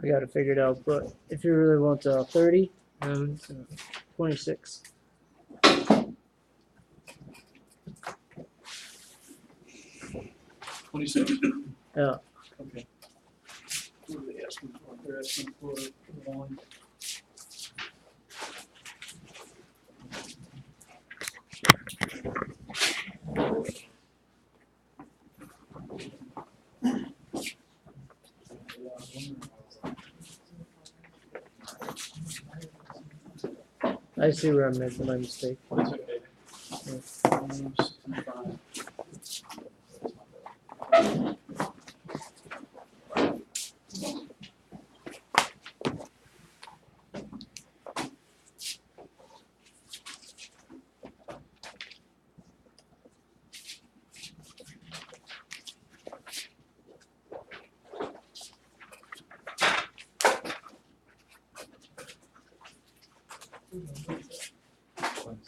I got to figure it out, but if you really want 30, 26. $26? Yeah. Okay. What are they asking for? They're asking for one. I see where I'm making my mistake. That's okay. 65.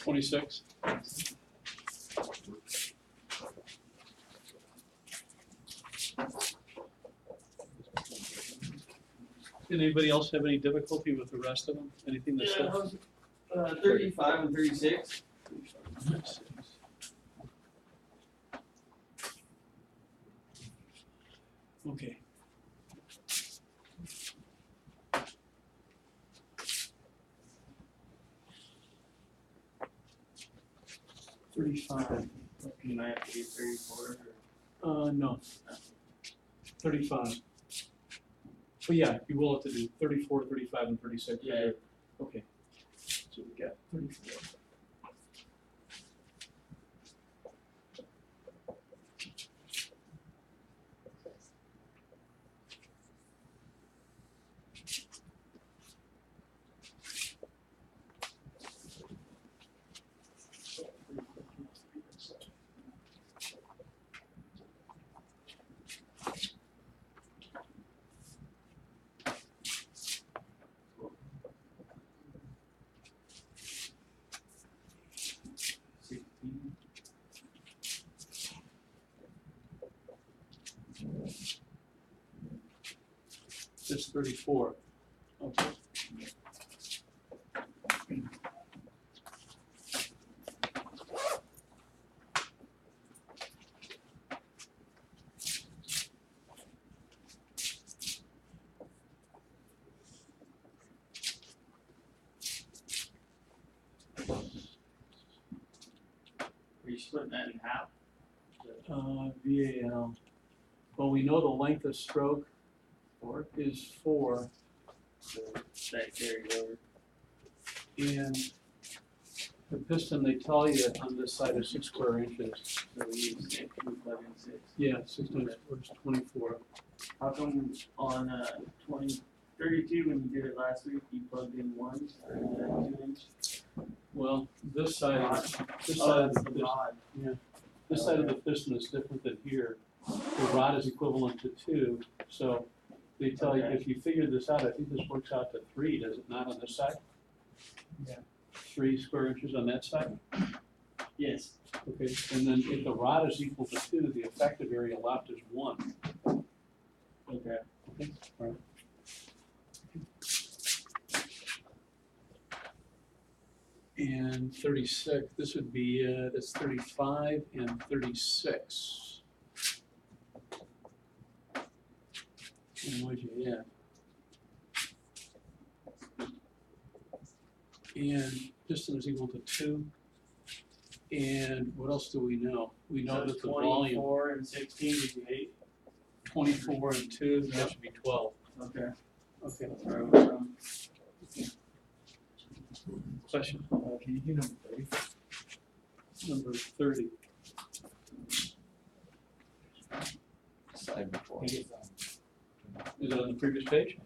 $26. Did anybody else have any difficulty with the rest of them? Anything that's 35 and 36. Okay. $35. You might have to be 34. No. 35. Well, yeah, you will have to do 34, 35, and 36. Yeah. Okay. So we got 34. Just 34. Okay. Are you splitting that in half? VAL. Well, we know the length of stroke is 4, So that carries over. and the piston, they tell you on this side is 6 square inches. So we use 6, we plug in 6. Yeah, 6 times 4 is 24. How come on 32 when you did it last week, you plugged in 1 or 2 inch? Well, this side, this Oh, side of that's the the rod. this side of the piston is different than here. The rod is equivalent to 2, so they tell you, Okay. if you figure this out, I think this works out to 3, does it not on this side? Yeah. 3 square inches on that side? Yes. Okay, and then if the rod is equal to 2, the effective area left is 1. Okay. Okay, all right. And 36, this would be, that's 35 and 36. And what'd you add? And piston is equal to 2. And what else do we know? We know So that the volume, 24 and 16 would be 8. 24 and 2, that should be 12. Okay. Okay, That's where I was from. question? Can you do number 30? Number 30. Slide before. Is it on the previous page?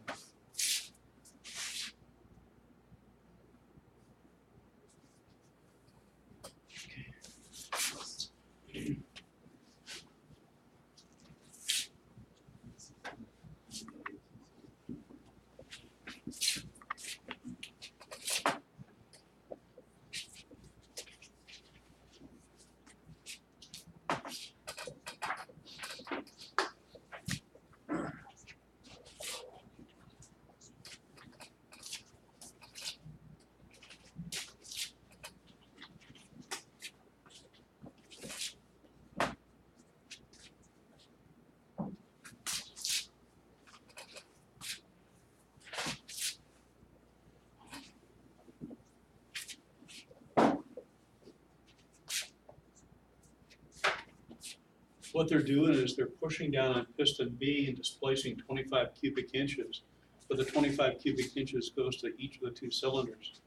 What they're doing is they're pushing down on piston B and displacing 25 cubic inches. But the 25 cubic inches goes to each of the two cylinders.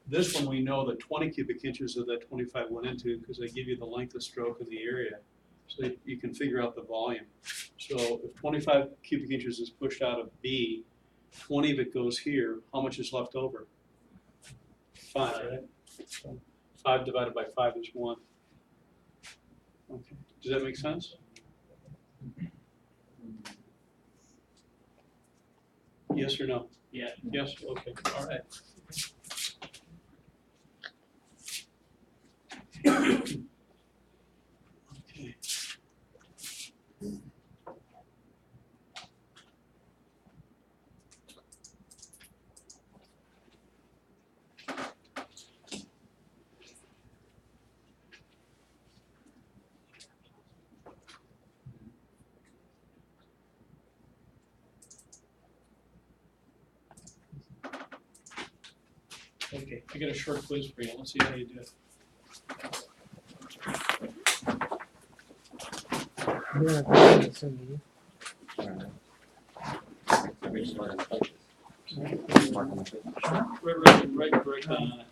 This one, we know that 20 cubic inches of that 25 went into because they give you the length of stroke of the area. So that you can figure out the volume. So if 25 cubic inches is pushed out of B, 20 of it goes here, how much is left over? 5, right? So 5 divided by 5 is 1. Okay, does that make sense? Yes or no? Yeah. Yes, okay, all right. Okay. Okay, I got a short quiz for you. Let's see how you do it. Yeah, that's what you. Right on it,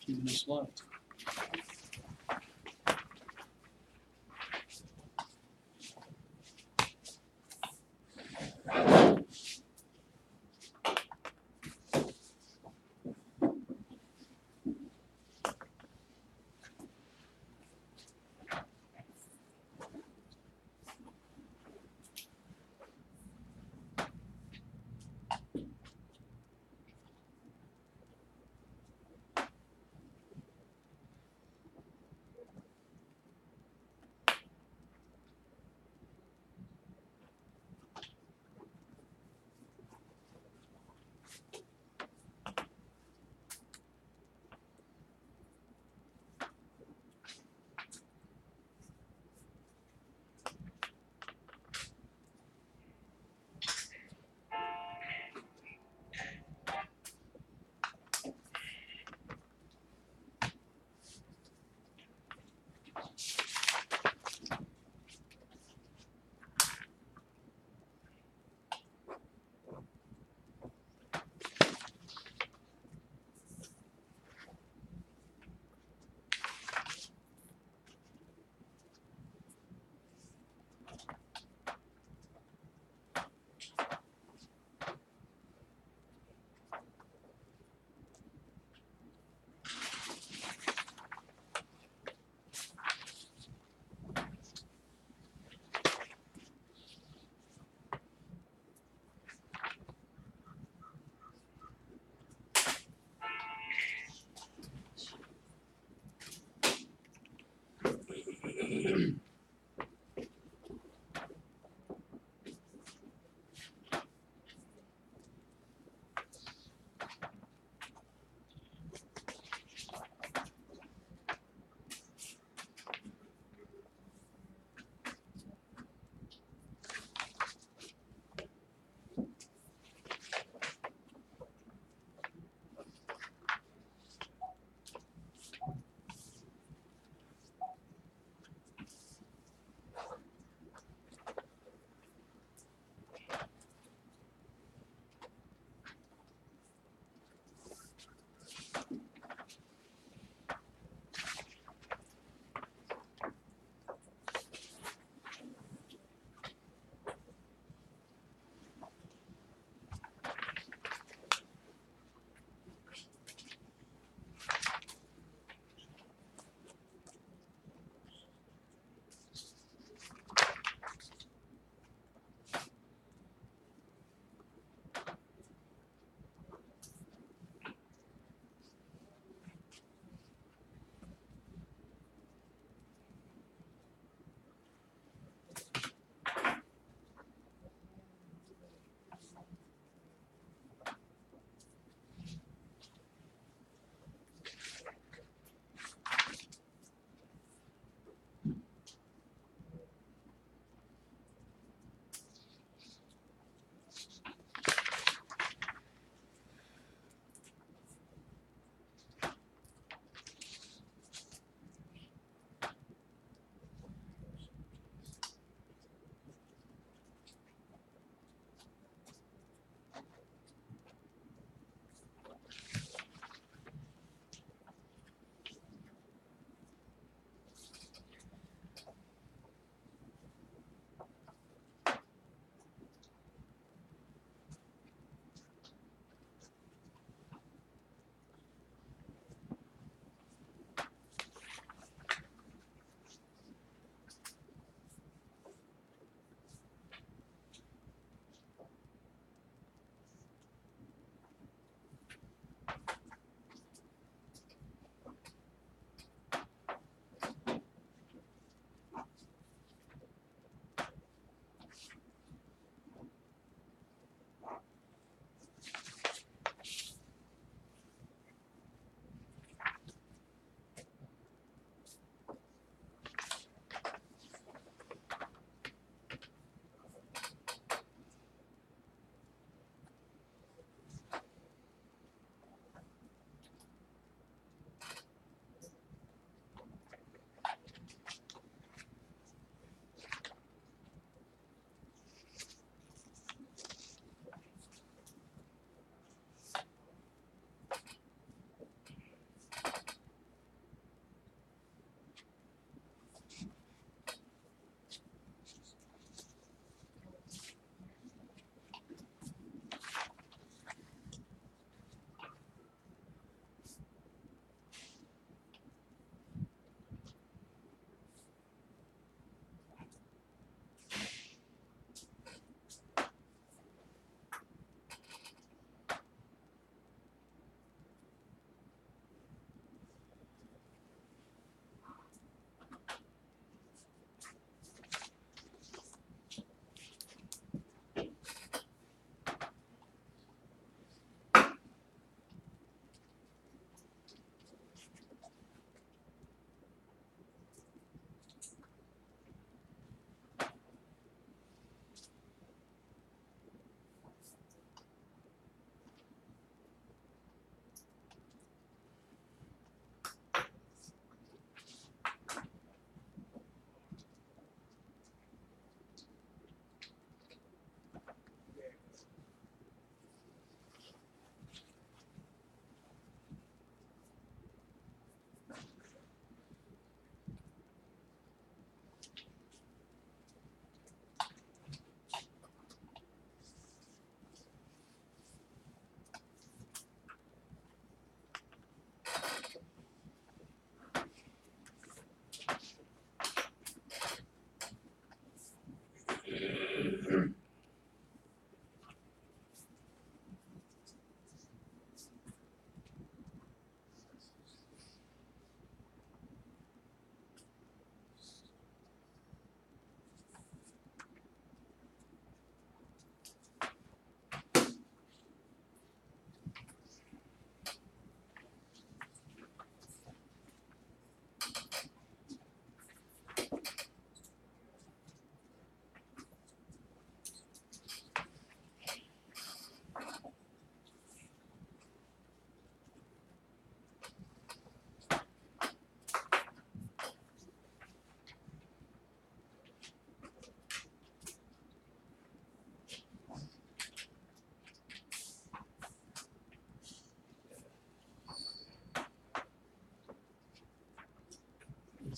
few minutes left.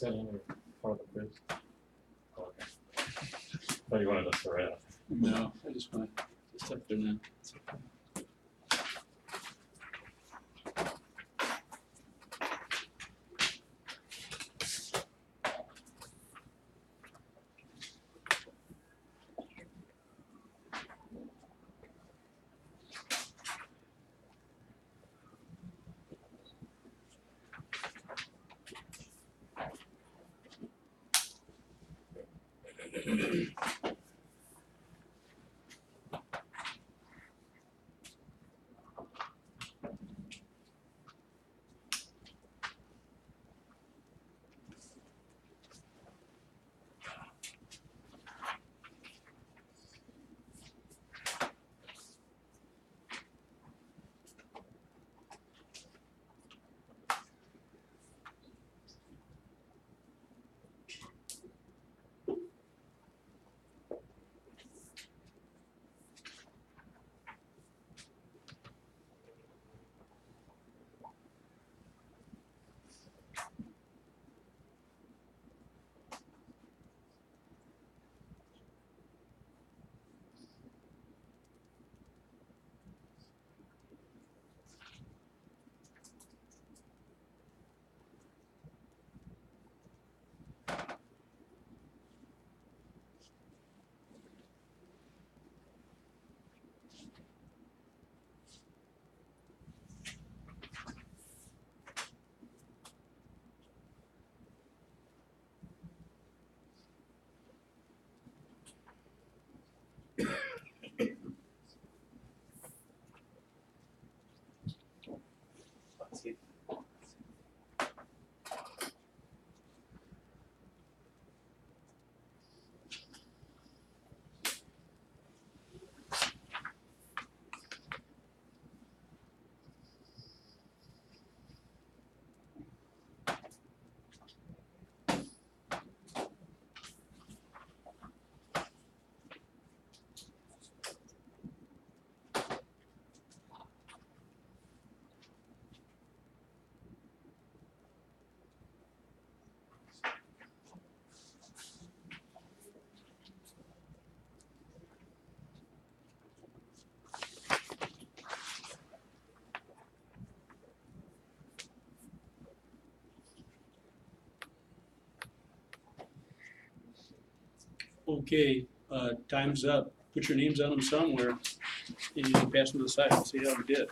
that in part of the quiz? Oh, okay. Thought you wanted us to write it. No, I just want to step there now. Okay, time's up. Put your names on them somewhere, and you can pass them to the side and see how we did.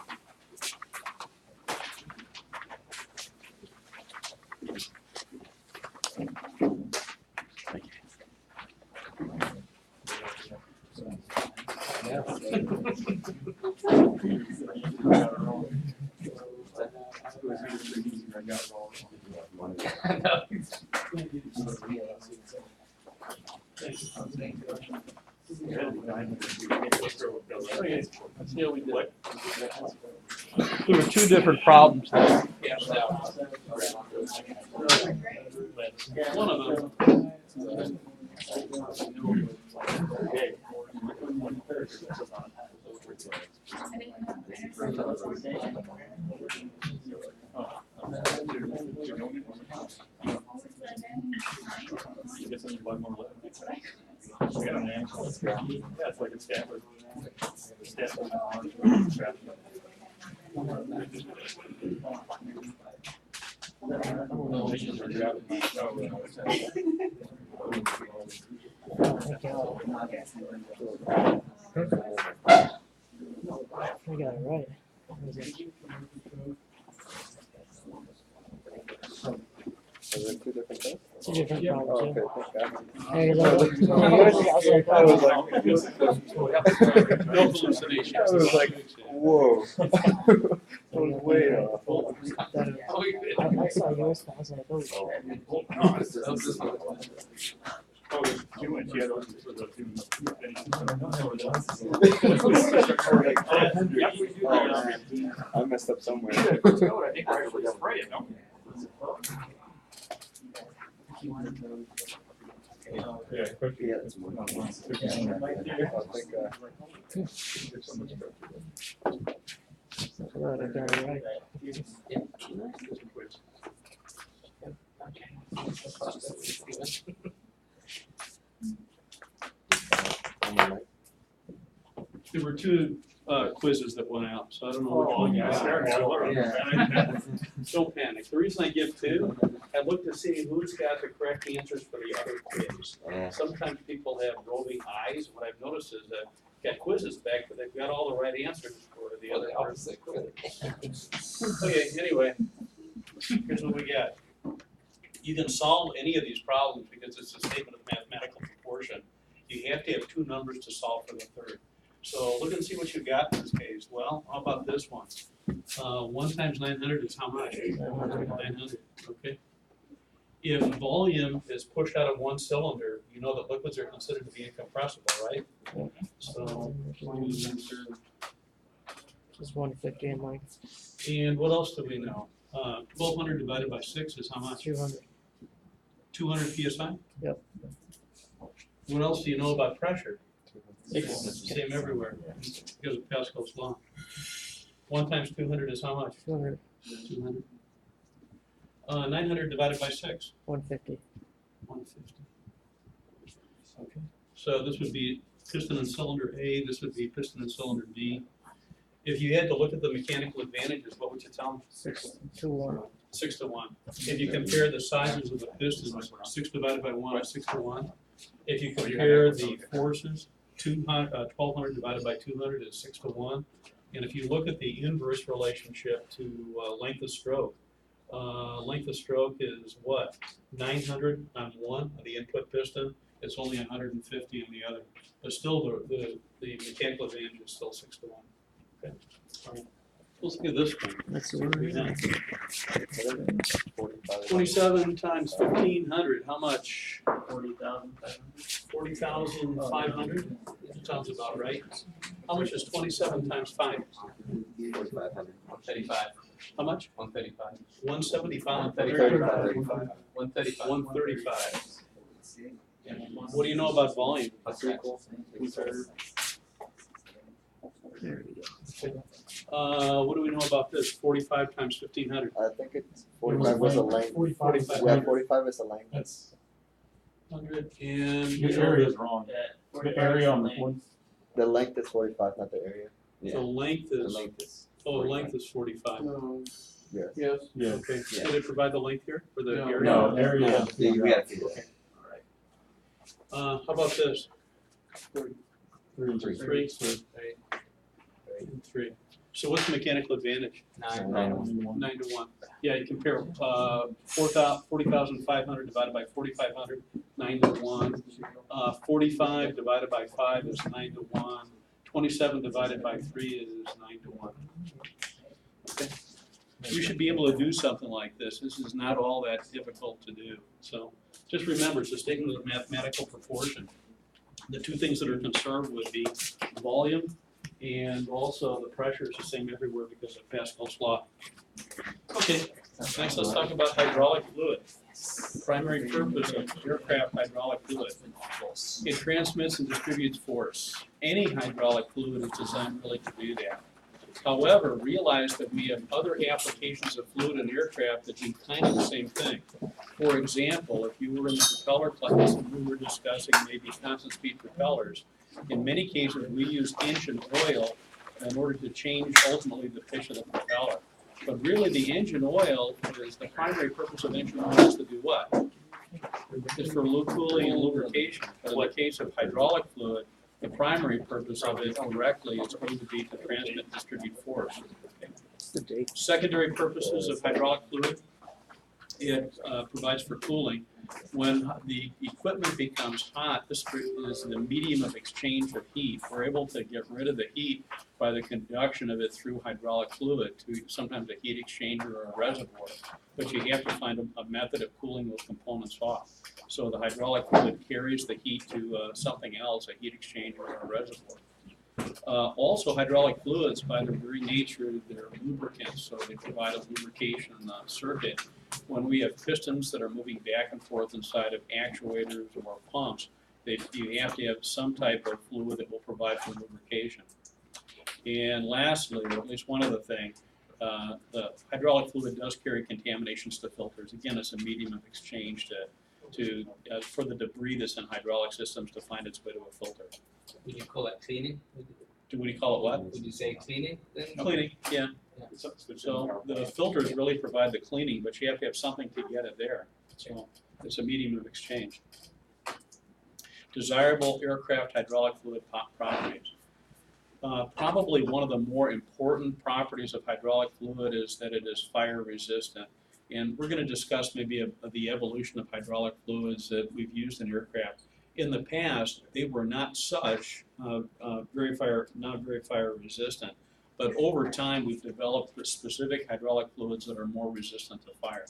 Let's see how we did. There were two different problems. One of them. Yeah, it's like a Stanford. I got it right. Are there two different things? Two different Yep. problems. Oh, Yeah. okay, Hey, look, yours is- I was like, I was like, No hallucinations. I was like, whoa. I was way off. I saw yours, but I was like, oh shit. Oh, there's 2 inch, yeah, those are the 2. Oh, man. I messed up somewhere. Yeah, quick. Yeah, that's one. I think, Right, I got it right. There were two quizzes that went out, so I don't know which Oh, one you yeah, got. Yeah. Don't panic. The reason I give two, I look to see who's got the correct answers for the other quiz. Yeah. Sometimes people have roving eyes. What I've noticed is that got quizzes back, but they've got all the right answers for the other person. Okay, anyway, here's what we got. You can solve any of these problems because it's a statement of mathematical proportion. You have to have two numbers to solve for the third. So look and see what you got in this case. Well, how about this one? 1 times 900 is how much? 900, okay. If volume is pushed out of one cylinder, you know that liquids are considered to be incompressible, right? So, Just 150 in length, and what else do we know? 1200 divided by 6 is how much? 200. 200 psi? Yep. What else do you know about pressure? Six. It's the same everywhere, because of Pascal's law. 1 times 200 is how much? 200, 200. 900 divided by 6? 150. 150. Okay, so this would be piston and cylinder A, this would be piston and cylinder B. If you had to look at the mechanical advantages, what would you tell them? 6 to 1. 6 to 1. If you compare the sizes of the pistons, 6 divided by 1 is 6 to 1. If you compare the forces, 1200 divided by 200 is 6 to 1. And if you look at the inverse relationship to length of stroke is what? 900 on one of the input piston, it's only 150 on the other. But still, the mechanical advantage is still 6 to 1. Okay. All right. Let's look at this one. That's the one we got. 27 times 1500, how much? 40,500. 40,500? Sounds about right. How much is 27 times 5? 135. How much? 135. 175? 135. 135. What do you know about volume? That's equal. There we go. What do we know about this? 45 times 1500? I think it's 45 was a length. 45. Yeah, 45 is a length. That's, 100 and. your area is wrong. Yeah, The area on the one, The length is 45, not the area. So length The is, length is. length is 45. Yes. Yes. yeah. Okay, did it provide the length here for the area? No, area. Yeah, we gotta figure that. How about this? 3. Three. And 3. So what's the mechanical advantage? 9. 9 to 1. Yeah, you compare 40,500 divided by 4,500, 9 to 1. 45 divided by 5 is 9 to 1. 27 divided by 3 is 9 to 1. Okay. You should be able to do something like this. This is not all that difficult to do. So just remember, it's a statement of mathematical proportion. The two things that are conserved would be volume and also the pressure is the same everywhere because of Pascal's law. Okay, next let's talk about hydraulic fluid. The primary purpose of aircraft hydraulic fluid. It transmits and distributes force. Any hydraulic fluid is designed really to do that. However, realize that we have other applications of fluid in aircraft that do kind of the same thing. For example, if you were in the propeller class and we were discussing maybe constant speed propellers, in many cases we use engine oil in order to change ultimately the pitch of the propeller. But really the engine oil is, the primary purpose of engine oil is to do what? It's for cooling and lubrication. But in the case of hydraulic fluid, the primary purpose of it directly is going to be to transmit and distribute force. What's the date? Secondary purposes of hydraulic fluid, it provides for cooling. When the equipment becomes hot, this is the medium of exchange of heat. We're able to get rid of the heat by the conduction of it through hydraulic fluid to sometimes a heat exchanger or a reservoir. But you have to find a method of cooling those components off. So the hydraulic fluid carries the heat to something else, a heat exchanger or a reservoir. Also, hydraulic fluids, by their very nature, they're lubricants, so they provide a lubrication circuit. When we have pistons that are moving back and forth inside of actuators or pumps, you have to have some type of fluid that will provide for lubrication. And lastly, or at least one other thing, the hydraulic fluid does carry contaminations to filters. Again, it's a medium of exchange for the debris that's in hydraulic systems to find its way to a filter. Would you call it cleaning? What do you call it, what? Would you say cleaning then? Cleaning, yeah. So the filters really provide the cleaning, but you have to have something to get it there. So it's a medium of exchange. Desirable aircraft hydraulic fluid properties. Probably one of the more important properties of hydraulic fluid is that it is fire resistant. And we're going to discuss maybe the evolution of hydraulic fluids that we've used in aircraft. In the past, they were not such not very fire resistant. But over time, we've developed specific hydraulic fluids that are more resistant to fire.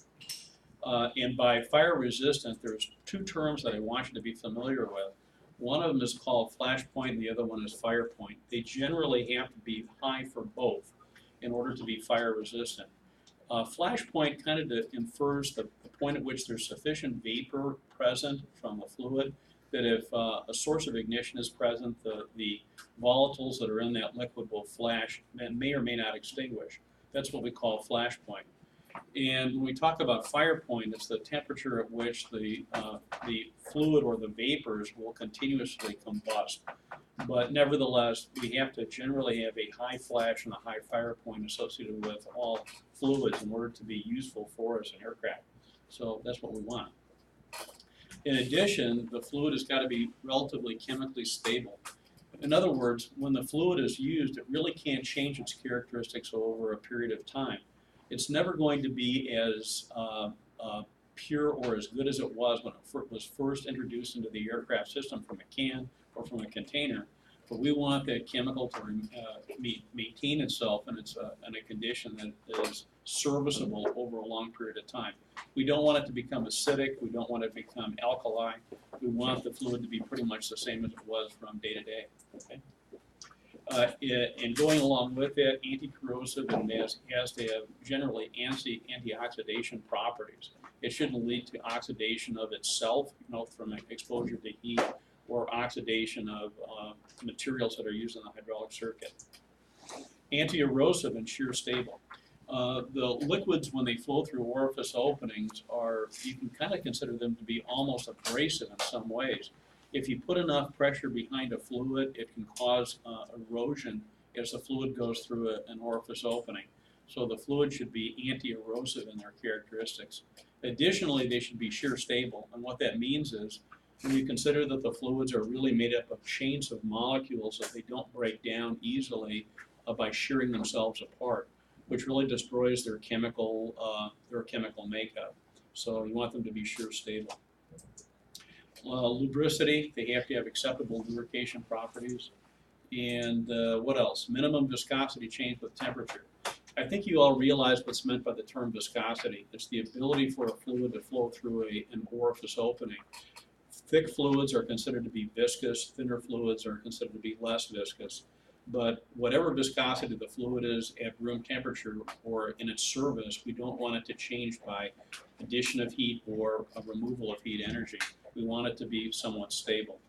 And by fire resistant, there's two terms that I want you to be familiar with. One of them is called flash point, and the other one is fire point. They generally have to be high for both in order to be fire resistant. Flash point kind of infers the point at which there's sufficient vapor present from the fluid that if a source of ignition is present, the volatiles that are in that liquid will flash and may or may not extinguish. That's what we call flash point. And when we talk about fire point, it's the temperature at which the fluid or the vapors will continuously combust. But nevertheless, we have to generally have a high flash and a high fire point associated with all fluids in order to be useful for us in aircraft. So that's what we want. In addition, the fluid has got to be relatively chemically stable. In other words, when the fluid is used, it really can't change its characteristics over a period of time. It's never going to be as pure or as good as it was when it was first introduced into the aircraft system from a can or from a container. But we want that chemical to maintain itself in a condition that is serviceable over a long period of time. We don't want it to become acidic. We don't want it to become alkali. We want the fluid to be pretty much the same as it was from day to day. Okay? And going along with it, anti-corrosive and has to have generally antioxidation properties. It shouldn't lead to oxidation of itself, from exposure to heat or oxidation of materials that are used in the hydraulic circuit. Anti-erosive and shear stable. The liquids, when they flow through orifice openings, you can kind of consider them to be almost abrasive in some ways. If you put enough pressure behind a fluid, it can cause erosion as the fluid goes through an orifice opening. So the fluid should be anti-erosive in their characteristics. Additionally, they should be shear stable. And what that means is, when you consider that the fluids are really made up of chains of molecules that they don't break down easily by shearing themselves apart, which really destroys their chemical makeup. So you want them to be shear stable. Lubricity, they have to have acceptable lubrication properties. And what else? Minimum viscosity change with temperature. I think you all realize what's meant by the term viscosity. It's the ability for a fluid to flow through an orifice opening. Thick fluids are considered to be viscous, thinner fluids are considered to be less viscous. But whatever viscosity the fluid is at room temperature or in its service, we don't want it to change by addition of heat or a removal of heat energy. We want it to be somewhat stable.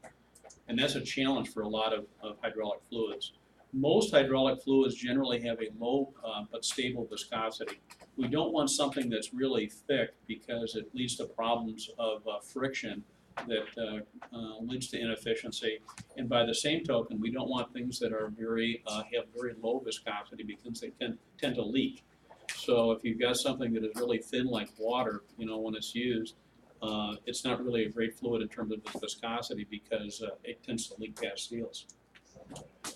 And that's a challenge for a lot of hydraulic fluids. Most hydraulic fluids generally have a low but stable viscosity. We don't want something that's really thick because it leads to problems of friction that leads to inefficiency. And by the same token, we don't want things that are have very low viscosity because they tend to leak. So if you've got something that is really thin like water, when it's used, it's not really a great fluid in terms of its viscosity because it tends to leak past seals.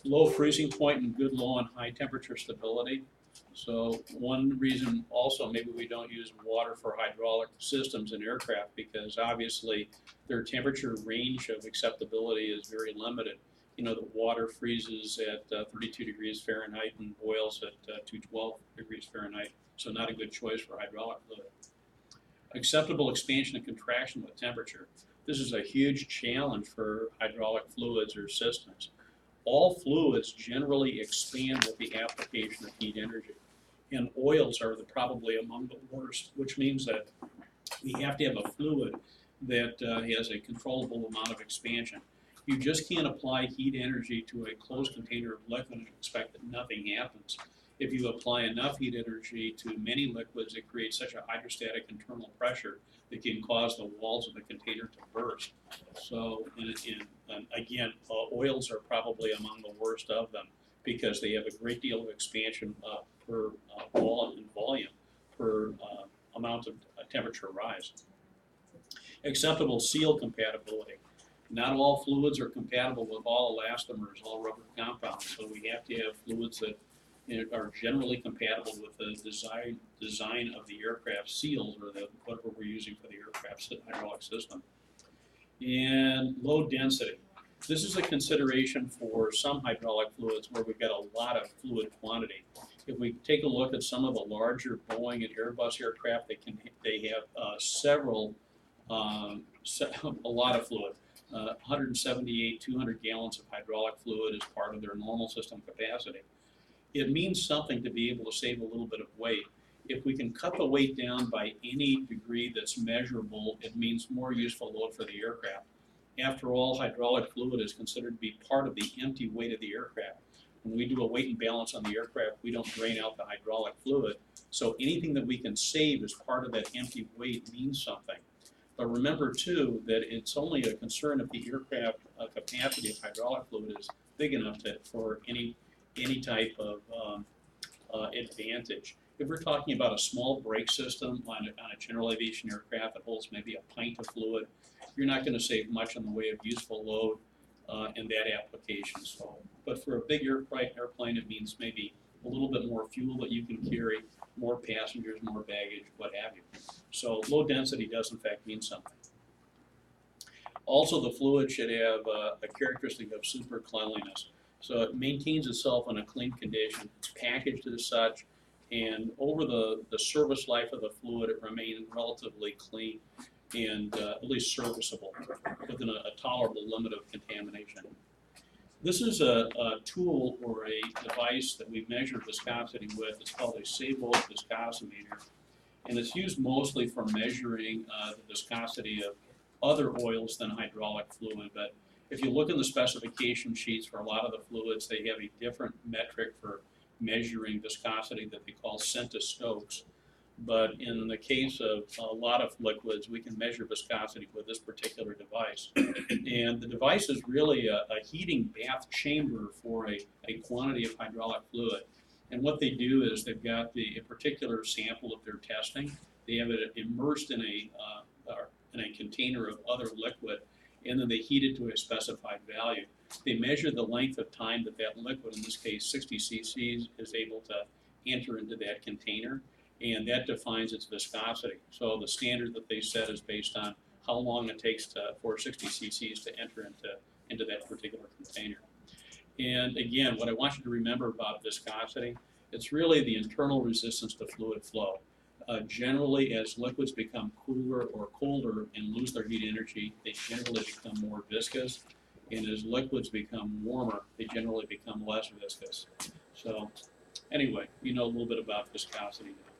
Low freezing point and good low and high temperature stability. So one reason also maybe we don't use water for hydraulic systems in aircraft because obviously their temperature range of acceptability is very limited. The water freezes at 32 degrees Fahrenheit and boils at 212 degrees Fahrenheit. So not a good choice for hydraulic fluid. Acceptable expansion and contraction with temperature. This is a huge challenge for hydraulic fluids or systems. All fluids generally expand with the application of heat energy. And oils are probably among the worst, which means that we have to have a fluid that has a controllable amount of expansion. You just can't apply heat energy to a closed container of liquid and expect that nothing happens. if you apply enough heat energy to many liquids, it creates such a hydrostatic internal pressure that can cause the walls of the container to burst. So, and again, oils are probably among the worst of them because they have a great deal of expansion per volume per amount of temperature rise. Acceptable seal compatibility. Not all fluids are compatible with all elastomers, all rubber compounds, so we have to have fluids that are generally compatible with the design of the aircraft seals or whatever we're using for the aircraft hydraulic system. And low density. This is a consideration for some hydraulic fluids where we've got a lot of fluid quantity. If we take a look at some of the larger Boeing and Airbus aircraft, they have a lot of fluid. 178, 200 gallons of hydraulic fluid is part of their normal system capacity. It means something to be able to save a little bit of weight. If we can cut the weight down by any degree that's measurable, it means more useful load for the aircraft. After all, hydraulic fluid is considered to be part of the empty weight of the aircraft. When we do a weight and balance on the aircraft, we don't drain out the hydraulic fluid. So anything that we can save as part of that empty weight means something. But remember too that it's only a concern if the aircraft capacity of hydraulic fluid is big enough for any type of advantage. If we're talking about a small brake system on a general aviation aircraft that holds maybe a pint of fluid, you're not going to save much in the way of useful load in that application. So, but for a big airplane, it means maybe a little bit more fuel that you can carry, more passengers, more baggage, what have you. So low density does in fact mean something. Also, the fluid should have a characteristic of super cleanliness. So it maintains itself in a clean condition. It's packaged as such, and over the service life of the fluid, it remains relatively clean and at least serviceable within a tolerable limit of contamination. This is a tool or a device that we measure viscosity with. It's called a Savold viscosimeter, and it's used mostly for measuring the viscosity of other oils than hydraulic fluid. But if you look in the specification sheets for a lot of the fluids, they have a different metric for measuring viscosity that they call centistokes. But in the case of a lot of liquids, we can measure viscosity with this particular device. And the device is really a heating bath chamber for a quantity of hydraulic fluid. And what they do is they've got a particular sample of their testing. They have it immersed in a container of other liquid, and then they heat it to a specified value. They measure the length of time that liquid, in this case 60 cc's, is able to enter into that container, and that defines its viscosity. So the standard that they set is based on how long it takes for 60 cc's to enter into that particular container. And again, what I want you to remember about viscosity, it's really the internal resistance to fluid flow. Generally, as liquids become cooler or colder and lose their heat energy, they generally become more viscous. And as liquids become warmer, they generally become less viscous. So anyway, you know a little bit about viscosity now.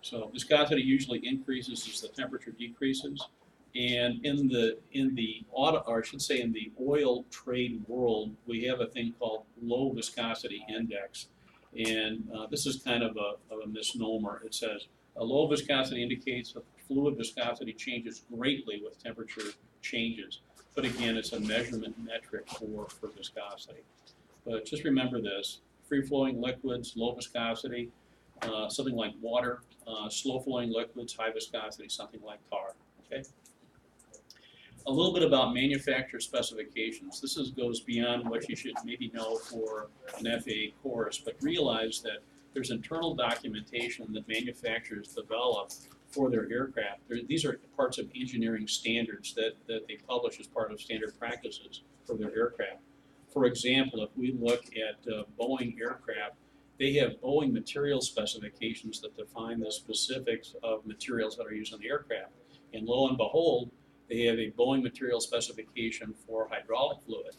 So viscosity usually increases as the temperature decreases. And in the oil trade world, we have a thing called low viscosity index. And this is kind of a misnomer. It says a low viscosity indicates that fluid viscosity changes greatly with temperature changes. But again, it's a measurement metric for viscosity. But just remember this: free-flowing liquids, low viscosity, something like water, slow-flowing liquids, high viscosity, something like tar. Okay. A little bit about manufacturer specifications. This goes beyond what you should maybe know for an FAA course, but realize that there's internal documentation that manufacturers develop for their aircraft. These are parts of engineering standards that they publish as part of standard practices for their aircraft. For example, if we look at Boeing aircraft, they have Boeing material specifications that define the specifics of materials that are used on the aircraft. And lo and behold, they have a Boeing material specification for hydraulic fluid.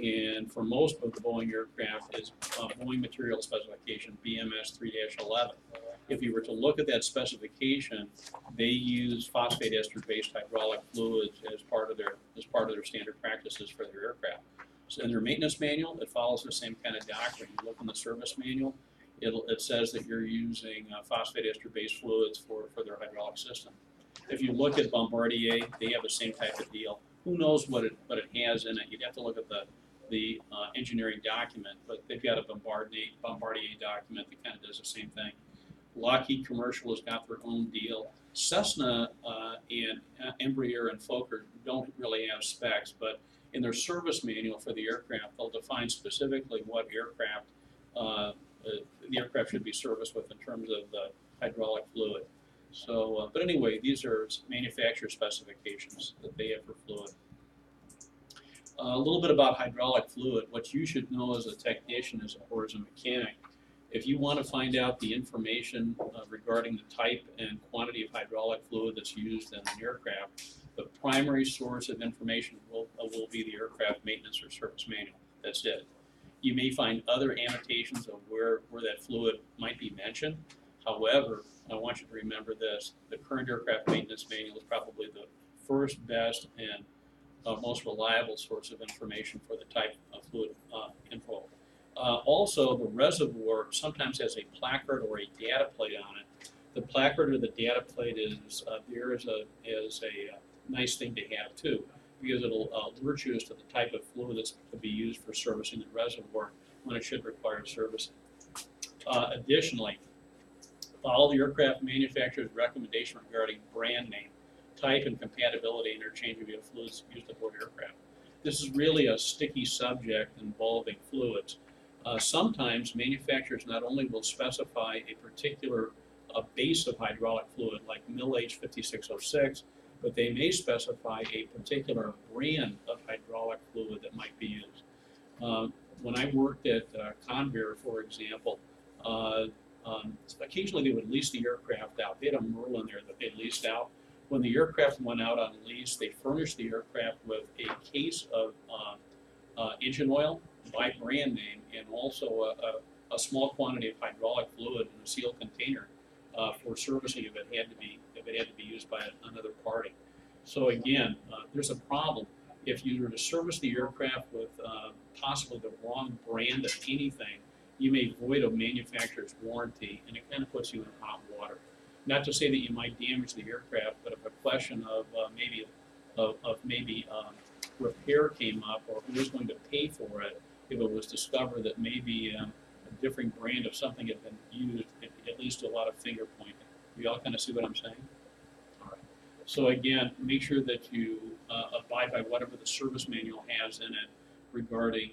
And for most of the Boeing aircraft is Boeing material specification BMS 3-11. If you were to look at that specification, they use phosphate ester-based hydraulic fluids as part of their standard practices for their aircraft. So in their maintenance manual, it follows the same kind of doctrine. You look in the service manual, it says that you're using phosphate ester-based fluids for their hydraulic system. If you look at Bombardier, they have the same type of deal. Who knows what it has in it? You'd have to look at the engineering document, but they've got a Bombardier document that kind of does the same thing. Lockheed Commercial has got their own deal. Cessna and Embraer and Fokker don't really have specs, but in their service manual for the aircraft, they'll define specifically what aircraft the aircraft should be serviced with in terms of the hydraulic fluid. So, but anyway, these are manufacturer specifications that they have for fluid. A little bit about hydraulic fluid. What you should know as a technician or as a mechanic, if you want to find out the information regarding the type and quantity of hydraulic fluid that's used in an aircraft, the primary source of information will be the aircraft maintenance or service manual. That's it. You may find other annotations of where that fluid might be mentioned. However, I want you to remember this: the current aircraft maintenance manual is probably the first, best, and most reliable source of information for the type of fluid info. Also, the reservoir sometimes has a placard or a data plate on it. The placard or the data plate is a nice thing to have too, because it'll alert you as to the type of fluid that's to be used for servicing the reservoir when it should require servicing. Additionally, follow the aircraft manufacturer's recommendation regarding brand name, type, and compatibility interchangeability of fluids used aboard aircraft. This is really a sticky subject involving fluids. Sometimes manufacturers not only will specify a particular base of hydraulic fluid, like Mill-H 5606, but they may specify a particular brand of hydraulic fluid that might be used. When I worked at Convair, for example, occasionally they would lease the aircraft out. They had a Merlin there that they leased out. When the aircraft went out on lease, they furnished the aircraft with a case of engine oil by brand name, and also a small quantity of hydraulic fluid in a sealed container for servicing if it had to be used by another party. So again, there's a problem. If you were to service the aircraft with possibly the wrong brand of anything, you may void a manufacturer's warranty, and it kind of puts you in hot water. Not to say that you might damage the aircraft, but if a question of maybe repair came up, or who was going to pay for it, if it was discovered that maybe a different brand of something had been used, it leads to a lot of finger pointing. You all kind of see what I'm saying? All right. So again, make sure that you abide by whatever the service manual has in it regarding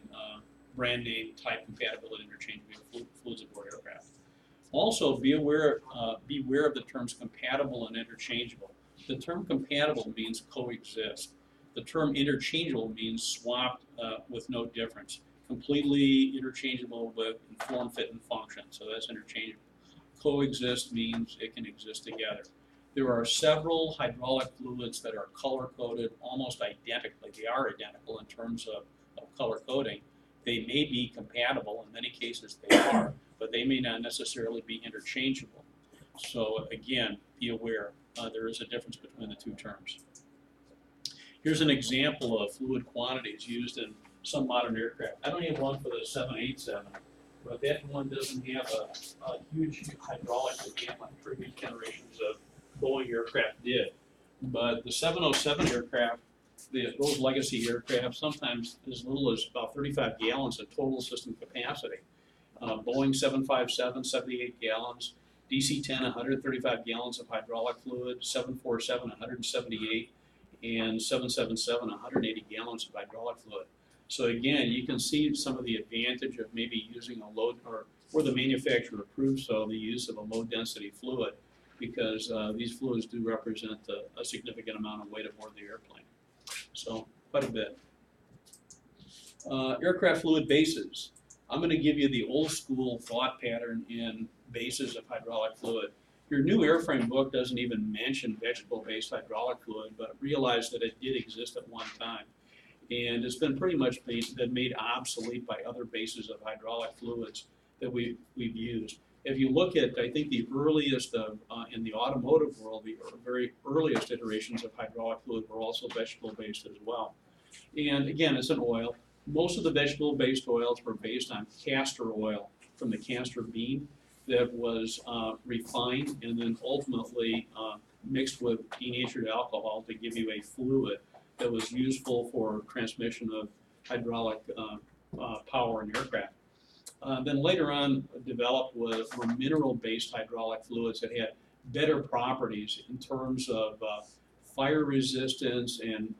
brand name, type, compatibility, interchangeability of fluids aboard aircraft. Also, be aware of the terms compatible and interchangeable. The term compatible means coexist. The term interchangeable means swapped with no difference. Completely interchangeable with form, fit, and function. So that's interchangeable. Coexist means it can exist together. There are several hydraulic fluids that are color-coded almost identically. They are identical in terms of color coding. They may be compatible, in many cases they are, but they may not necessarily be interchangeable. So again, be aware, there is a difference between the two terms. Here's an example of fluid quantities used in some modern aircraft. I don't have one for the 787, but that one doesn't have a huge hydraulic dam like previous generations of Boeing aircraft did. But the 707 aircraft, those legacy aircraft, sometimes as little as about 35 gallons of total system capacity. Boeing 757, 78 gallons, DC-10, 135 gallons of hydraulic fluid, 747, 178, and 777, 180 gallons of hydraulic fluid. So again, you can see some of the advantage of maybe using a low, or where the manufacturer approves so the use of a low density fluid, because these fluids do represent a significant amount of weight aboard the airplane. So quite a bit. Aircraft fluid bases. I'm going to give you the old school thought pattern in bases of hydraulic fluid. Your new airframe book doesn't even mention vegetable-based hydraulic fluid, but realize that it did exist at one time. And it's been pretty much been made obsolete by other bases of hydraulic fluids that we've used. If you look at, I think the earliest in the automotive world, the very earliest iterations of hydraulic fluid were also vegetable-based as well. And again, it's an oil. Most of the vegetable-based oils were based on castor oil. from the castor bean that was refined and then ultimately mixed with denatured alcohol to give you a fluid that was useful for transmission of hydraulic power in aircraft. Then later on developed were mineral-based hydraulic fluids that had better properties in terms of fire resistance and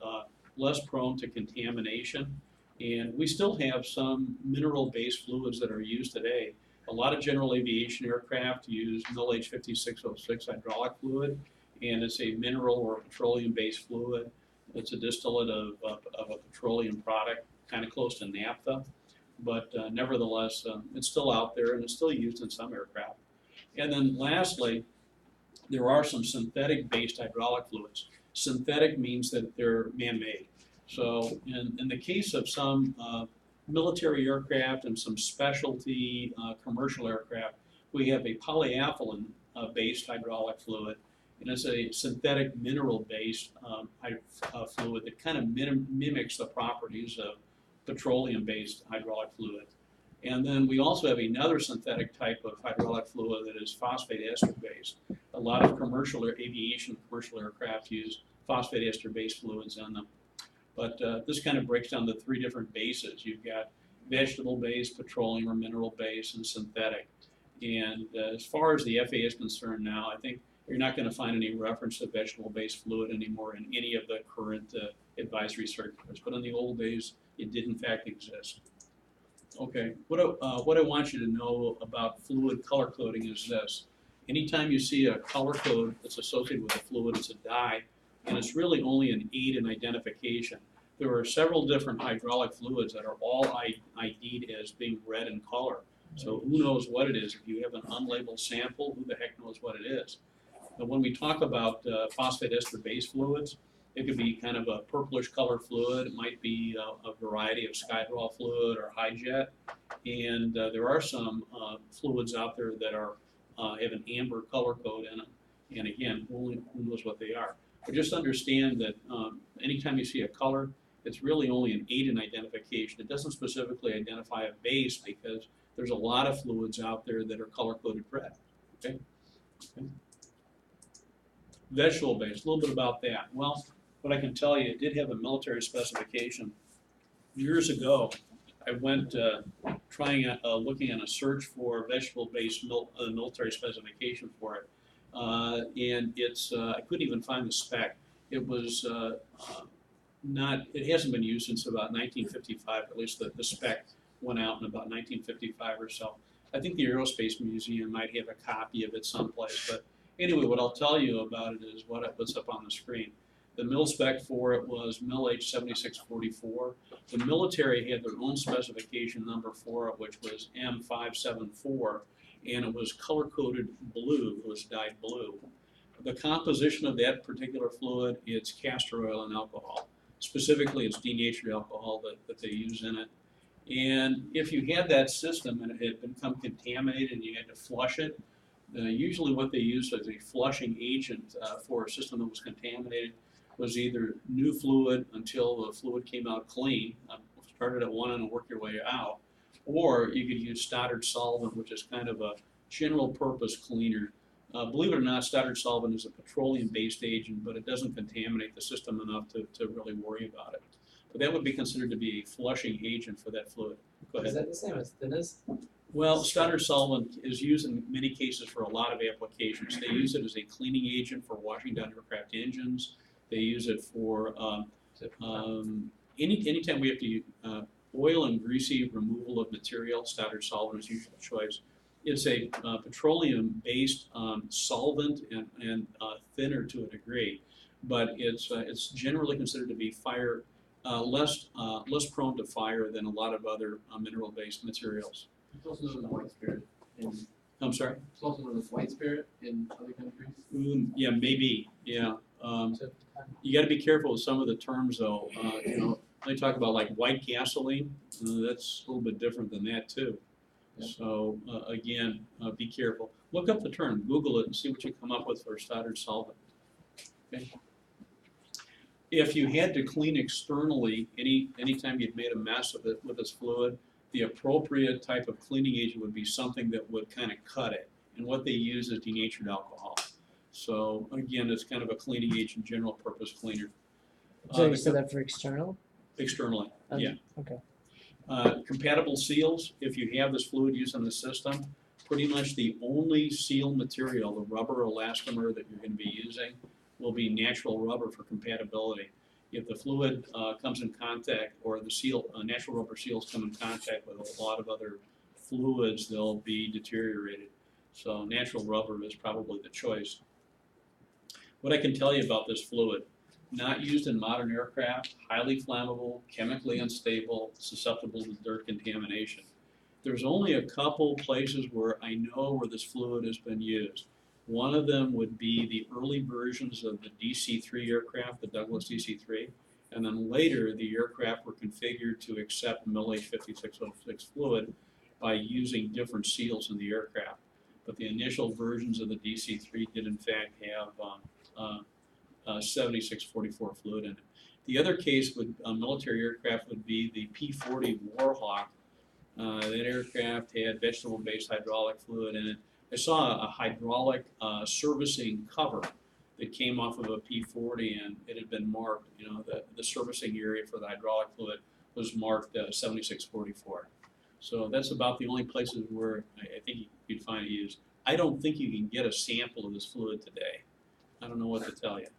less prone to contamination. And we still have some mineral-based fluids that are used today. A lot of general aviation aircraft use MIL-H5606 hydraulic fluid, and it's a mineral or petroleum-based fluid. It's a distillate of a petroleum product, kind of close to naphtha, but nevertheless, it's still out there and it's still used in some aircraft. And then lastly, there are some synthetic-based hydraulic fluids. Synthetic means that they're man-made. So in the case of some military aircraft and some specialty commercial aircraft, we have a polyethylene-based hydraulic fluid, and it's a synthetic mineral-based fluid that kind of mimics the properties of petroleum-based hydraulic fluid. And then we also have another synthetic type of hydraulic fluid that is phosphate ester-based. A lot of commercial aviation, commercial aircraft use phosphate ester-based fluids in them. But this kind of breaks down to three different bases. You've got vegetable-based, petroleum or mineral-based, and synthetic. And as far as the FAA is concerned now, I think you're not going to find any reference to vegetable-based fluid anymore in any of the current advisory circulars. But in the old days, it did in fact exist. Okay, what I want you to know about fluid color coding is this. Anytime you see a color code that's associated with a fluid, it's a dye, and it's really only an aid in identification. There are several different hydraulic fluids that are all ID'd as being red in color. So who knows what it is? If you have an unlabeled sample, who the heck knows what it is? But when we talk about phosphate ester-based fluids, it could be kind of a purplish color fluid. It might be a variety of Skydraw fluid or Hi-Jet. And there are some fluids out there that are have an amber color code in them. And again, who knows what they are. But just understand that anytime you see a color, it's really only an aid in identification. It doesn't specifically identify a base because there's a lot of fluids out there that are color-coded red. Okay? Vegetable base, a little bit about that. Well, what I can tell you, it did have a military specification. Years ago, I went looking at a search for vegetable-based military specification for it. And it's, I couldn't even find the spec. It was it hasn't been used since about 1955, at least the spec went out in about 1955 or so. I think the Aerospace Museum might have a copy of it someplace, but anyway, what I'll tell you about it is what's up on the screen. The mil spec for it was MIL-H7644. The military had their own specification number for it, which was M574, and it was color-coded blue. It was dyed blue. The composition of that particular fluid, it's castor oil and alcohol. Specifically, it's denatured alcohol that they use in it. And if you had that system and it had become contaminated and you had to flush it, usually what they used as a flushing agent for a system that was contaminated was either new fluid until the fluid came out clean, started at one end and work your way out, or you could use Stoddard solvent, which is kind of a general purpose cleaner. Believe it or not, Stoddard solvent is a petroleum-based agent, but it doesn't contaminate the system enough to really worry about it. But that would be considered to be a flushing agent for that fluid. Go ahead. Is that the same as thinners? Well, Stoddard solvent is used in many cases for a lot of applications. They use it as a cleaning agent for washing down aircraft engines. They use it for anytime we have to oil and greasy removal of material. Stoddard solvent is usually the choice. It's a petroleum-based solvent and thinner to a degree, but it's generally considered to be less prone to fire than a lot of other mineral-based materials. It's also known as white spirit. I'm sorry? It's also known as white spirit in other countries. Yeah, maybe. Yeah. You got to be careful with some of the terms, though. They talk about like white gasoline. That's a little bit different than that too. Yeah. So again, be careful. Look up the term, Google it, and see what you come up with for Stoddard solvent. Okay. If you had to clean externally anytime you'd made a mess with this fluid, the appropriate type of cleaning agent would be something that would kind of cut it. And what they use is denatured alcohol. So again, it's kind of a cleaning agent, general purpose cleaner. So you the said that for external? Externally, yeah. Okay. Compatible seals, if you have this fluid used in the system, pretty much the only seal material, the rubber elastomer that you're going to be using, will be natural rubber for compatibility. If the fluid comes in contact, or the seal, natural rubber seals come in contact with a lot of other fluids, they'll be deteriorated. So natural rubber is probably the choice. What I can tell you about this fluid: not used in modern aircraft, highly flammable, chemically unstable, susceptible to dirt contamination. There's only a couple places where I know where this fluid has been used. One of them would be the early versions of the DC-3 aircraft, the Douglas DC-3, and then later the aircraft were configured to accept mil-H5606 fluid by using different seals in the aircraft. But the initial versions of the DC-3 did in fact have 7644 fluid in it. The other case would, military aircraft, would be the P-40 Warhawk. That aircraft had vegetable-based hydraulic fluid in it. I saw a hydraulic servicing cover that came off of a P-40, and it had been marked, you know, the servicing area for the hydraulic fluid was marked 7644. So that's about the only places where I think you'd find it used. I don't think you can get a sample of this fluid today. I don't know what to tell you.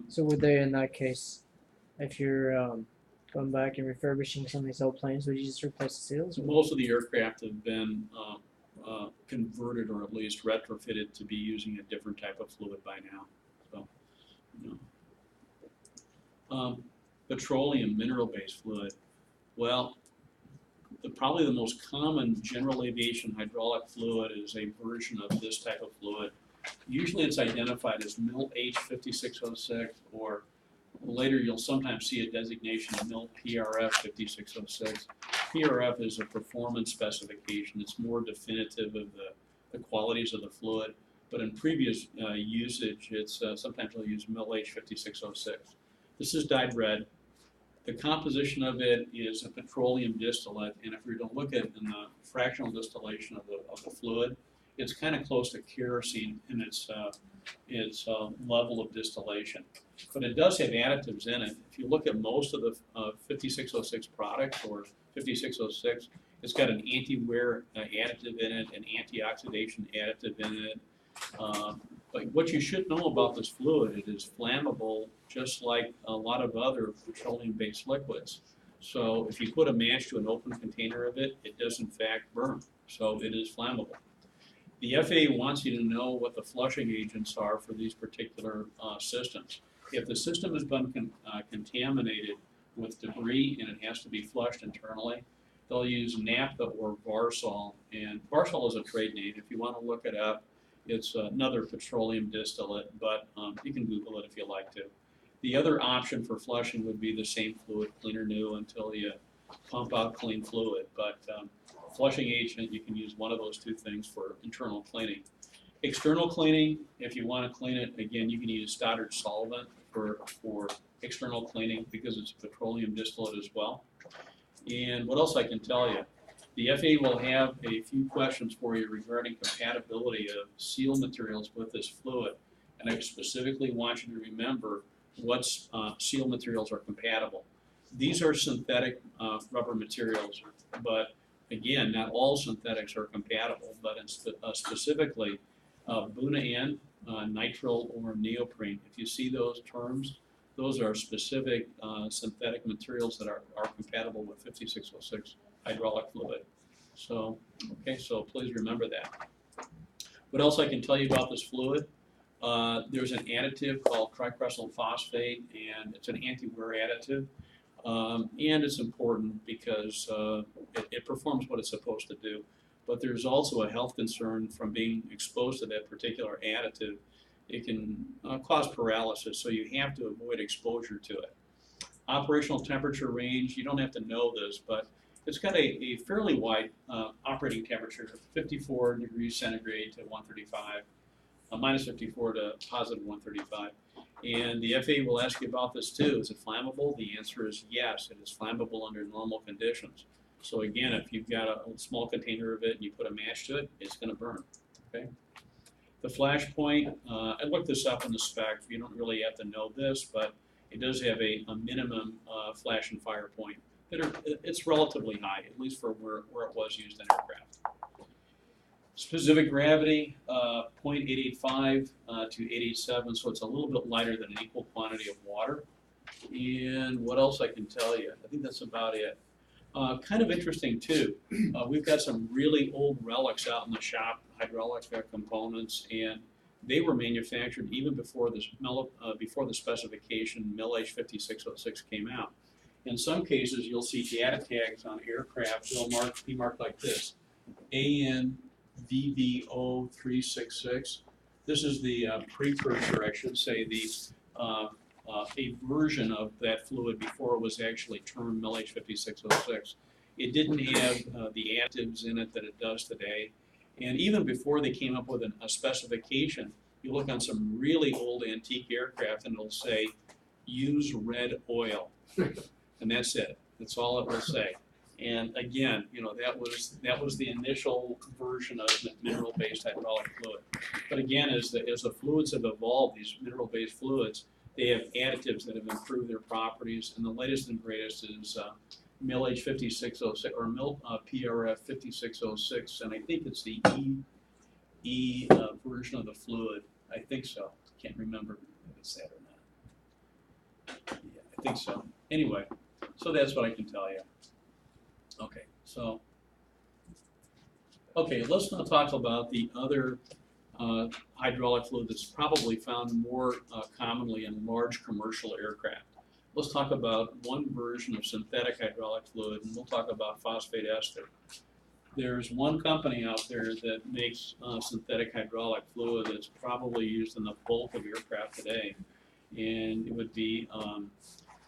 So would they, in that case, if you're going back and refurbishing some of these old planes, would you just replace the seals? Or? Most of the aircraft have been converted, or at least retrofitted, to be using a different type of fluid by now. So, you know. Petroleum mineral-based fluid. Well, probably the most common general aviation hydraulic fluid is a version of this type of fluid. Usually it's identified as mil-H5606, or later you'll sometimes see a designation mil-PRF5606. PRF is a performance specification. It's more definitive of the qualities of the fluid, but in previous usage, it's sometimes they'll use mil-H5606. This is dyed red. The composition of it is a petroleum distillate, and if you're to look at in the fractional distillation of the fluid, it's kind of close to kerosene in its level of distillation. But it does have additives in it. If you look at most of the 5606 products, or 5606, it's got an anti-wear additive in it, an antioxidation additive in it. But what you should know about this fluid, it is flammable just like a lot of other petroleum-based liquids. So if you put a match to an open container of it, it does in fact burn. So it is flammable. The FAA wants you to know what the flushing agents are for these particular systems. If the system has been contaminated with debris and it has to be flushed internally, they'll use naphtha or Varsol. And Varsol is a trade name. If you want to look it up, it's another petroleum distillate, but you can Google it if you like to. The other option for flushing would be the same fluid, clean or new, until you pump out clean fluid. But flushing agent, you can use one of those two things for internal cleaning. External cleaning, if you want to clean it, again, you can use Stoddard solvent for external cleaning because it's a petroleum distillate as well. And what else I can tell you? The FAA will have a few questions for you regarding compatibility of seal materials with this fluid. And I specifically want you to remember what seal materials are compatible. These are synthetic rubber materials, but again, not all synthetics are compatible, but specifically Buna-N, nitrile, or neoprene. If you see those terms, those are specific synthetic materials that are compatible with 5606 hydraulic fluid. So, okay, so please remember that. What else I can tell you about this fluid? There's an additive called tricresyl phosphate, and it's an anti-wear additive. And it's important because it performs what it's supposed to do. But there's also a health concern from being exposed to that particular additive. It can cause paralysis, so you have to avoid exposure to it. Operational temperature range, you don't have to know this, but it's got a fairly wide operating temperature, 54 degrees centigrade to 135, minus 54 to positive 135. And the FAA will ask you about this too. Is it flammable? The answer is yes, it is flammable under normal conditions. So again, if you've got a small container of it and you put a match to it, it's gonna burn, okay? The flash point, I looked this up in the spec, you don't really have to know this, but it does have a minimum flash and fire point. It's relatively high, at least for where it was used in aircraft. Specific gravity, 0.885 to 887, so it's a little bit lighter than an equal quantity of water. And what else I can tell you? I think that's about it. Kind of interesting too, we've got some really old relics out in the shop, hydraulic components, and they were manufactured even before before the specification MIL-H 5606 came out. In some cases, you'll see data tags on aircraft, they'll be marked like this, ANVVO366. This is the precursor, I should say, a version of that fluid before it was actually termed MIL-H 5606. It didn't have the additives in it that it does today. And even before they came up with a specification, you look on some really old antique aircraft and it'll say, use red oil. And that's it. That's all it will say. And again, you know, that was the initial version of the mineral-based hydraulic fluid. But again, as the fluids have evolved, these mineral-based fluids, they have additives that have improved their properties, and the latest and greatest is MIL-H 5606 or PRF 5606, and I think it's the E version of the fluid. I think so. Can't remember if it's that or not. Yeah, I think so. Anyway, so that's what I can tell you. Okay, let's now talk about the other hydraulic fluid that's probably found more commonly in large commercial aircraft. Let's talk about one version of synthetic hydraulic fluid, and we'll talk about phosphate ester. There's one company out there that makes synthetic hydraulic fluid that's probably used in the bulk of aircraft today, and it would be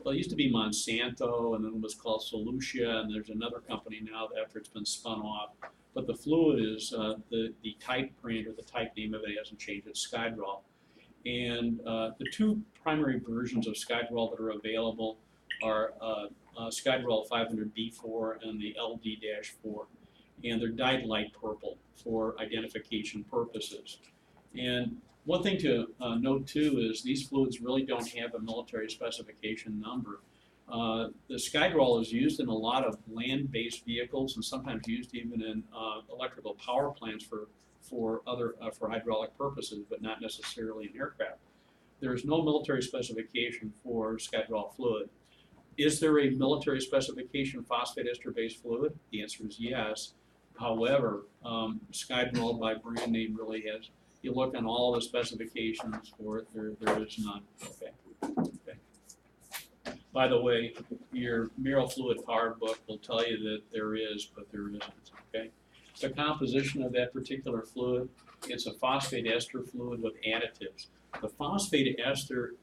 well, it used to be Monsanto, and then it was called Solutia, and there's another company now after it's been spun off. But the fluid is the type brand or the type name of it hasn't changed. It's Skydrol. And the two primary versions of Skydrol that are available are Skydrol 500B4 and the LD-4. And they're dyed light purple for identification purposes. And one thing to note too is these fluids really don't have a military specification number. The Skydrol is used in a lot of land-based vehicles and sometimes used even in electrical power plants for hydraulic purposes, but not necessarily in aircraft. There is no military specification for Skydrol fluid. Is there a military specification phosphate ester-based fluid? The answer is yes. However, Skydrol by brand name really has. You look on all the specifications for it, there is none. Okay. By the way, your Merrill Fluid Power book will tell you that there is, but there isn't. Okay. The composition of that particular fluid, it's a phosphate ester fluid with additives. The phosphate ester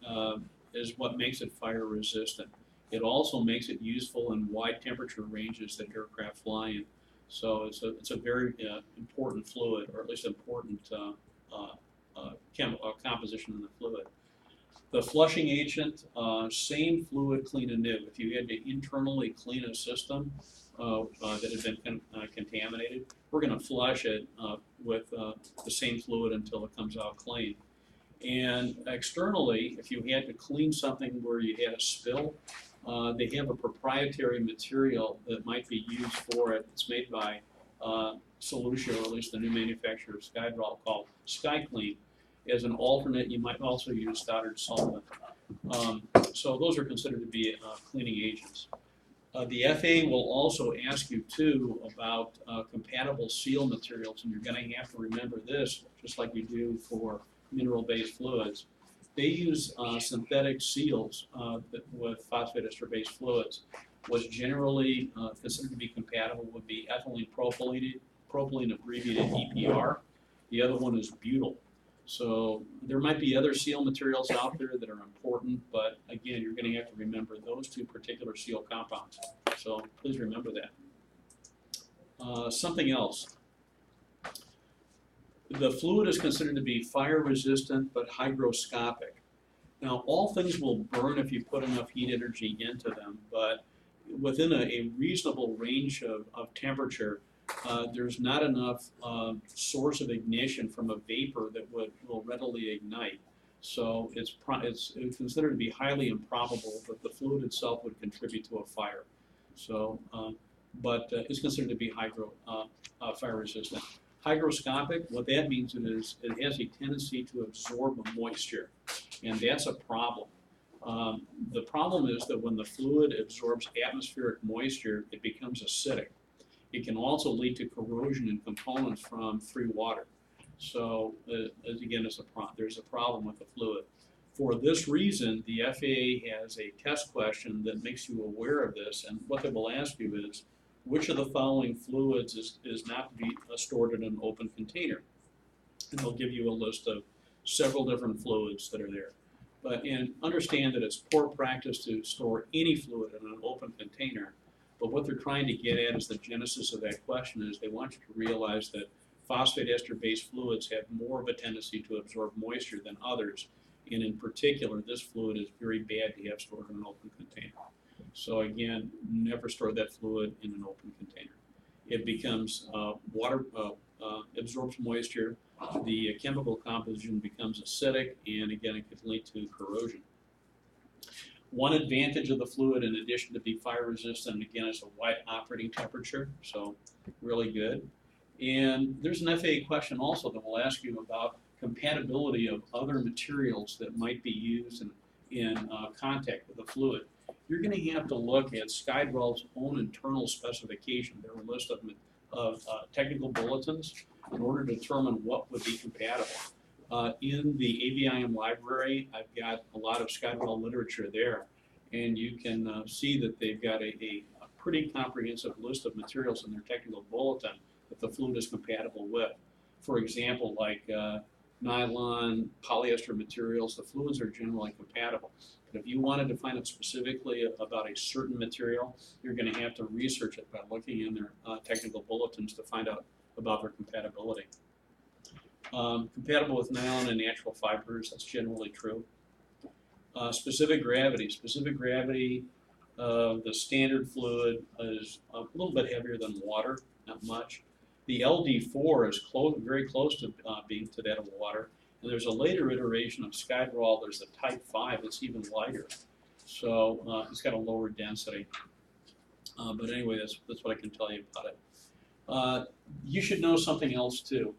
is what makes it fire resistant. It also makes it useful in wide temperature ranges that aircraft fly in. So it's a very important fluid, or at least important composition in the fluid. The flushing agent, same fluid, clean anew. If you had to internally clean a system that had been contaminated, we're going to flush it with the same fluid until it comes out clean. And externally, if you had to clean something where you had a spill, they have a proprietary material that might be used for it. It's made by Solutia, or at least the new manufacturer of Skydrol, called SkyClean. As an alternate, you might also use Stoddard solvent. So those are considered to be cleaning agents. The FAA will also ask you too about compatible seal materials, and you're going to have to remember this, just like you do for mineral-based fluids. They use synthetic seals with phosphate ester-based fluids. What's generally considered to be compatible would be ethylene propylene abbreviated EPR. The other one is butyl. So there might be other seal materials out there that are important, but again, you're going to have to remember those two particular seal compounds. So please remember that. Something else. The fluid is considered to be fire resistant but hygroscopic. Now, all things will burn if you put enough heat energy into them, but within a reasonable range of temperature, there's not enough source of ignition from a vapor that will readily ignite. So it's considered to be highly improbable that the fluid itself would contribute to a fire. So, but it's considered to be fire resistant. Hygroscopic, what that means is it has a tendency to absorb moisture, and that's a problem. The problem is that when the fluid absorbs atmospheric moisture, it becomes acidic. It can also lead to corrosion in components from free water. So, again, there's a problem with the fluid. For this reason, the FAA has a test question that makes you aware of this, and what they will ask you is, which of the following fluids is not to be stored in an open container? And they'll give you a list of several different fluids that are there. And understand that it's poor practice to store any fluid in an open container. But what they're trying to get at is the genesis of that question is they want you to realize that phosphate ester-based fluids have more of a tendency to absorb moisture than others. And in particular, this fluid is very bad to have stored in an open container. So again, never store that fluid in an open container. It becomes absorbs moisture, the chemical composition becomes acidic, and again, it can lead to corrosion. One advantage of the fluid, in addition to being fire resistant, again, is a wide operating temperature, so really good. And there's an FAA question also that will ask you about compatibility of other materials that might be used in contact with the fluid. You're going to have to look at Skydwell's own internal specification. There are a list of technical bulletins in order to determine what would be compatible. In the AVIM library, I've got a lot of Skydwell literature there, and you can see that they've got a pretty comprehensive list of materials in their technical bulletin that the fluid is compatible with. For example, like nylon, polyester materials, the fluids are generally compatible. But if you wanted to find out specifically about a certain material, you're going to have to research it by looking in their technical bulletins to find out about their compatibility. Compatible with nylon and natural fibers, that's generally true. Specific gravity. Specific gravity, the standard fluid is a little bit heavier than water, not much. The LD4 is very close to being to that of water. And there's a later iteration of Skydwell, there's the Type 5 that's even lighter. So it's got a lower density. But anyway, that's what I can tell you about it. You should know something else too.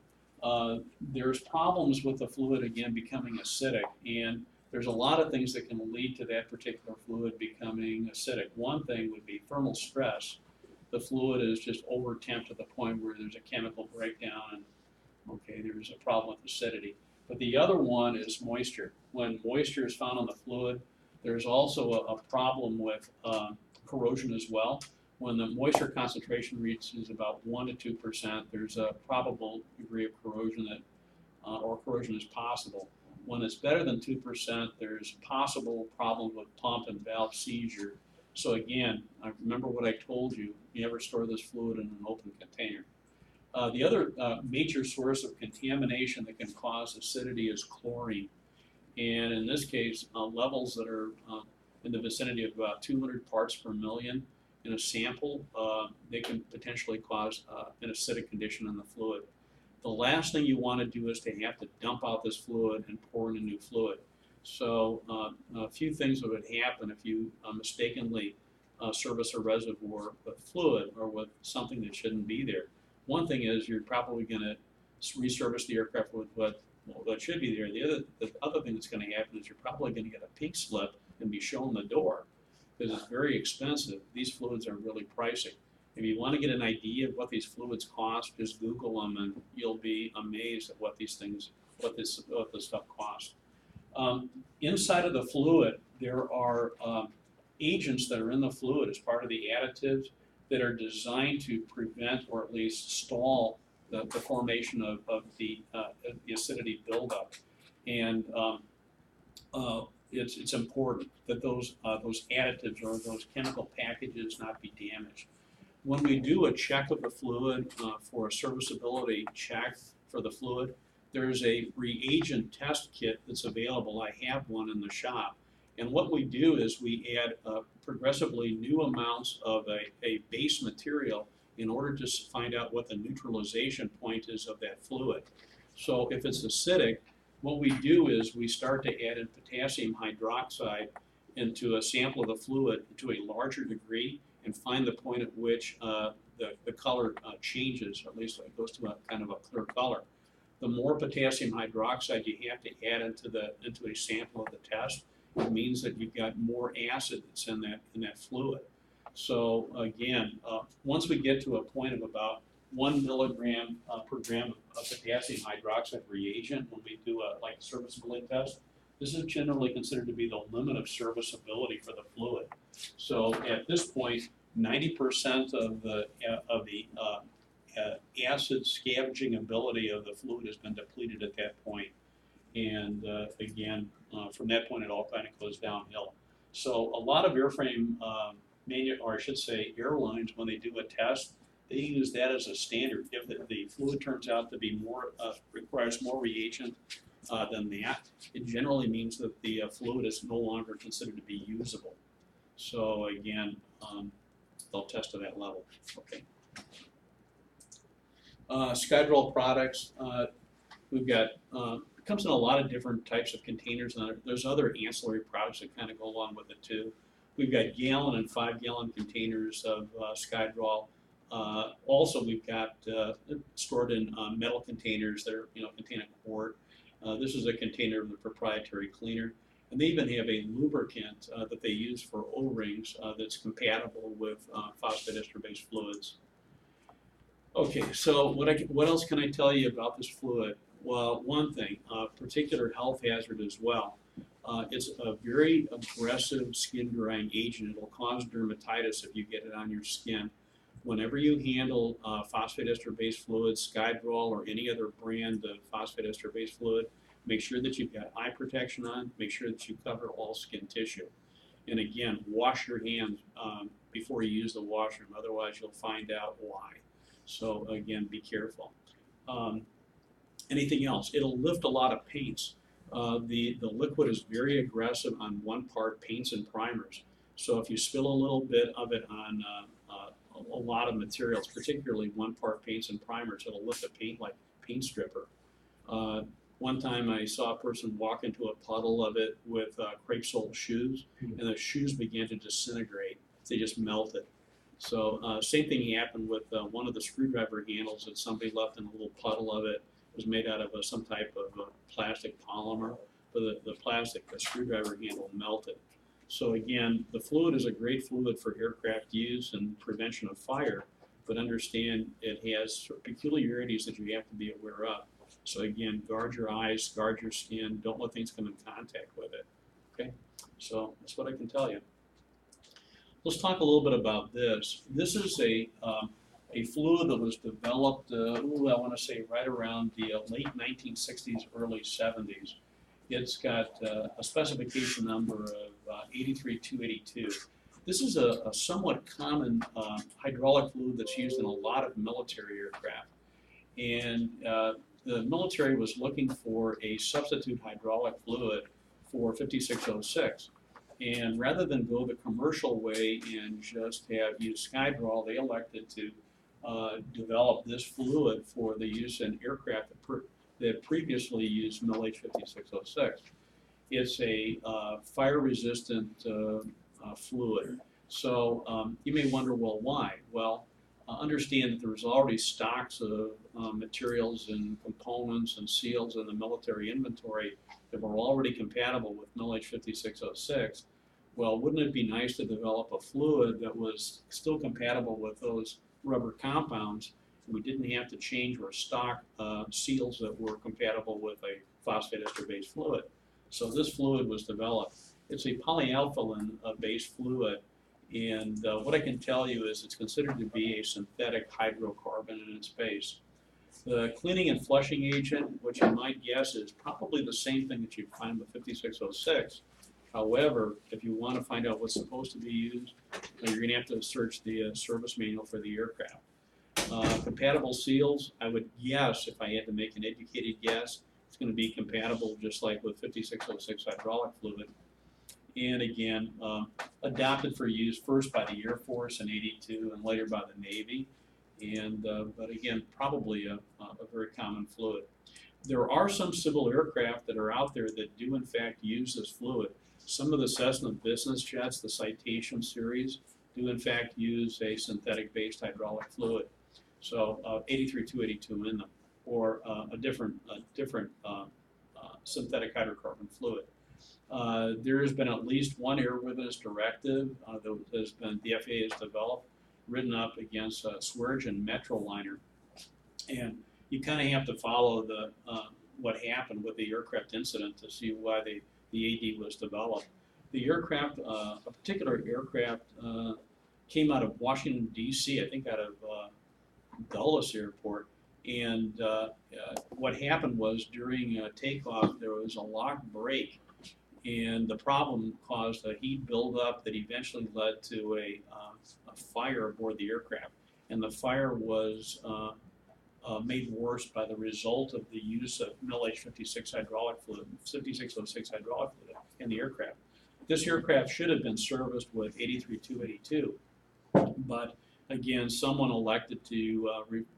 There's problems with the fluid, again, becoming acidic. And there's a lot of things that can lead to that particular fluid becoming acidic. One thing would be thermal stress. The fluid is just over temp to the point where there's a chemical breakdown and, okay, there's a problem with acidity. But the other one is moisture. When moisture is found on the fluid, there's also a problem with corrosion as well. When the moisture concentration reaches about 1 to 2%, there's a probable degree of corrosion or corrosion is possible. When it's better than 2%, there's possible problem with pump and valve seizure. So again, I remember what I told you, you never store this fluid in an open container. The other major source of contamination that can cause acidity is chlorine. And in this case, levels that are in the vicinity of about 200 parts per million in a sample, they can potentially cause an acidic condition in the fluid. The last thing you want to do is to have to dump out this fluid and pour in a new fluid. So a few things that would happen if you mistakenly service a reservoir with fluid or with something that shouldn't be there. One thing is you're probably going to reservice the aircraft with what should be there. The other thing that's going to happen is you're probably going to get a pink slip and be shown the door because it's very expensive. These fluids are really pricey. If you want to get an idea of what these fluids cost, just Google them and you'll be amazed at what this stuff costs. Inside of the fluid, there are agents that are in the fluid as part of the additives that are designed to prevent or at least stall the formation of the acidity buildup. And it's important that those additives or those chemical packages not be damaged. When we do a check of the fluid for a serviceability check for the fluid, there's a reagent test kit that's available. I have one in the shop. And what we do is we add progressively new amounts of a base material in order to find out what the neutralization point is of that fluid. So if it's acidic, what we do is we start to add in potassium hydroxide into a sample of the fluid to a larger degree and find the point at which the color changes, or at least it goes to a kind of a clear color. The more potassium hydroxide you have to add into a sample of the test, it means that you've got more acid that's in that fluid. So again, once we get to a point of about 1 milligram per gram of potassium hydroxide reagent, when we do a serviceability test, this is generally considered to be the limit of serviceability for the fluid. So at this point, 90% of the acid scavenging ability of the fluid has been depleted at that point. And again, from that point, it all kind of goes downhill. So a lot of airframe, or I should say airlines, when they do a test, they use that as a standard. If the fluid turns out to be more, requires more reagent than that, it generally means that the fluid is no longer considered to be usable. So again, they'll test to that level. Okay. Skydroll products, we've got, it comes in a lot of different types of containers, and there's other ancillary products that kind of go along with it too. We've got gallon and 5-gallon containers of Skydroll. Also, we've got stored in metal containers that are, contain a quart. This is a container of the proprietary cleaner. And they even have a lubricant that they use for O-rings that's compatible with phosphate ester-based fluids. Okay, so what else can I tell you about this fluid? Well, one thing, particular health hazard as well. It's a very aggressive skin drying agent. It'll cause dermatitis if you get it on your skin. Whenever you handle phosphate ester-based fluids, Skydroll or any other brand of phosphate ester-based fluid, make sure that you've got eye protection on, make sure that you cover all skin tissue. And again, wash your hands before you use the washroom, otherwise you'll find out why. So again, be careful. Anything else? It'll lift a lot of paints. The liquid is very aggressive on one part paints and primers. So if you spill a little bit of it on a lot of materials, particularly one part paints and primers, it'll lift the paint like paint stripper. One time I saw a person walk into a puddle of it with crepe sole shoes, and the shoes began to disintegrate. They just melted. So same thing happened with one of the screwdriver handles that somebody left in a little puddle of it. It was made out of some type of plastic polymer, but the screwdriver handle melted. So again, the fluid is a great fluid for aircraft use and prevention of fire, but understand it has peculiarities that you have to be aware of. So again, guard your eyes, guard your skin, don't let things come in contact with it. Okay, so that's what I can tell you. Let's talk a little bit about this. This is a fluid that was developed, I want to say right around the late 1960s, early 70s. It's got a specification number of 83282. This is a somewhat common hydraulic fluid that's used in a lot of military aircraft. And the military was looking for a substitute hydraulic fluid for 5606. And rather than go the commercial way and just use Skydroll, they elected to develop this fluid for the use in aircraft that previously used MIL-H5606. It's a fire-resistant fluid. So you may wonder, well, why? Well, understand that there was already stocks of materials and components and seals in the military inventory that were already compatible with MIL-H5606. Well, wouldn't it be nice to develop a fluid that was still compatible with those rubber compounds? We didn't have to change or stock seals that were compatible with a phosphate ester-based fluid. So this fluid was developed. It's a polyalphalin-based fluid, and what I can tell you is it's considered to be a synthetic hydrocarbon in its base. The cleaning and flushing agent, which you might guess is probably the same thing that you'd find with 5606. However, if you want to find out what's supposed to be used, you're going to have to search the service manual for the aircraft. Compatible seals, I would guess, if I had to make an educated guess, it's going to be compatible just like with 5606 hydraulic fluid. and again, adopted for use first by the Air Force in '82 and later by the Navy. And, but again, probably a very common fluid. There are some civil aircraft that are out there that do in fact use this fluid. Some of the Cessna business jets, the Citation series, do in fact use a synthetic-based hydraulic fluid. So 83-282 in them, or a different synthetic hydrocarbon fluid. There has been at least one airworthiness directive that has been, the FAA has developed, written up against Swearingen Metroliner. And you kind of have to follow the what happened with the aircraft incident to see why the AD was developed. The aircraft, a particular aircraft, came out of Washington, D.C., I think out of Dulles Airport. And what happened was during takeoff, there was a lock brake. And the problem caused a heat buildup that eventually led to a fire aboard the aircraft. And the fire was made worse by the result of the use of MIL-H56 hydraulic fluid, 5606 hydraulic fluid in the aircraft. This aircraft should have been serviced with 83-282, but again, someone elected to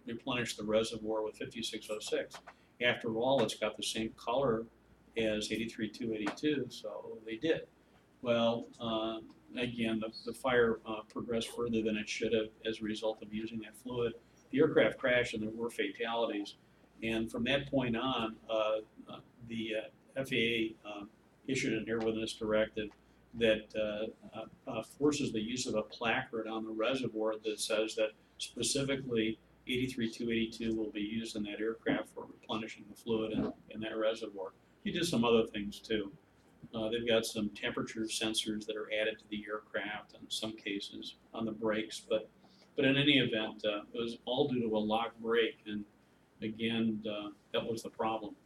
replenish the reservoir with 5606. After all, it's got the same color as 83-282, so they did. Well, again, the fire progressed further than it should have as a result of using that fluid. The aircraft crashed and there were fatalities. And from that point on, the FAA issued an airworthiness directive that forces the use of a placard on the reservoir that says that specifically 83-282 will be used in that aircraft for replenishing the fluid in that reservoir. You do some other things too. They've got some temperature sensors that are added to the aircraft in some cases on the brakes, but in any event, it was all due to a lock brake, and again, that was the problem.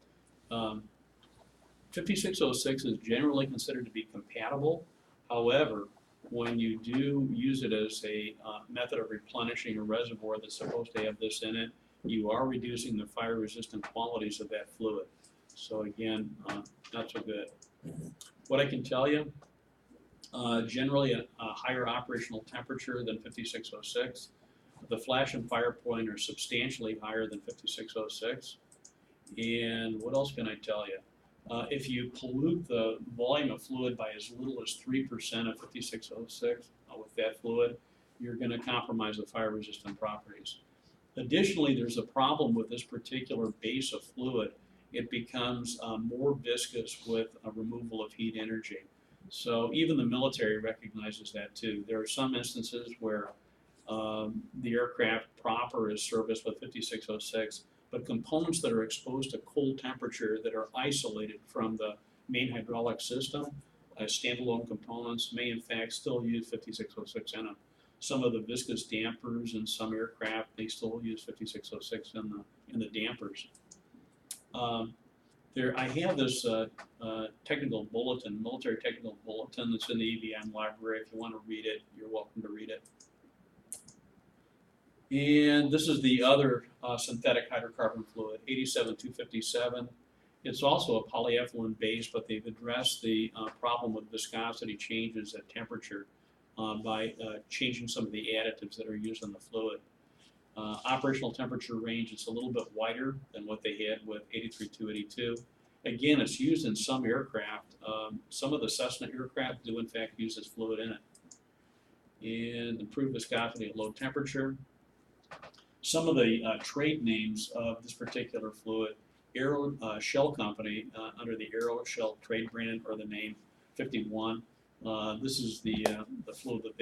5606 is generally considered to be compatible. However, when you do use it as a method of replenishing a reservoir that's supposed to have this in it, you are reducing the fire-resistant qualities of that fluid. So again, not so good. What I can tell you, generally a higher operational temperature than 5606. The flash and fire point are substantially higher than 5606. And what else can I tell you? If you pollute the volume of fluid by as little as 3% of 5606 with that fluid, you're going to compromise the fire-resistant properties. Additionally, there's a problem with this particular base of fluid. It becomes more viscous with a removal of heat energy. So even the military recognizes that too. There are some instances where the aircraft proper is serviced with 5606, but components that are exposed to cold temperature that are isolated from the main hydraulic system, standalone components, may in fact still use 5606 in them. Some of the viscous dampers in some aircraft, they still use 5606 in the dampers. I have this technical bulletin, military technical bulletin that's in the EVM library. If you want to read it, you're welcome to read it. And this is the other synthetic hydrocarbon fluid, 87-257. It's also a polyethylene base, but they've addressed the problem with viscosity changes at temperature by changing some of the additives that are used in the fluid. Operational temperature range is a little bit wider than what they had with 83-282. Again, it's used in some aircraft. Some of the Cessna aircraft do in fact use this fluid in it. And improved viscosity at low temperature. Some of the trade names of this particular fluid, Aero Shell Company, under the Aero Shell trade brand or the name 51. This is the fluid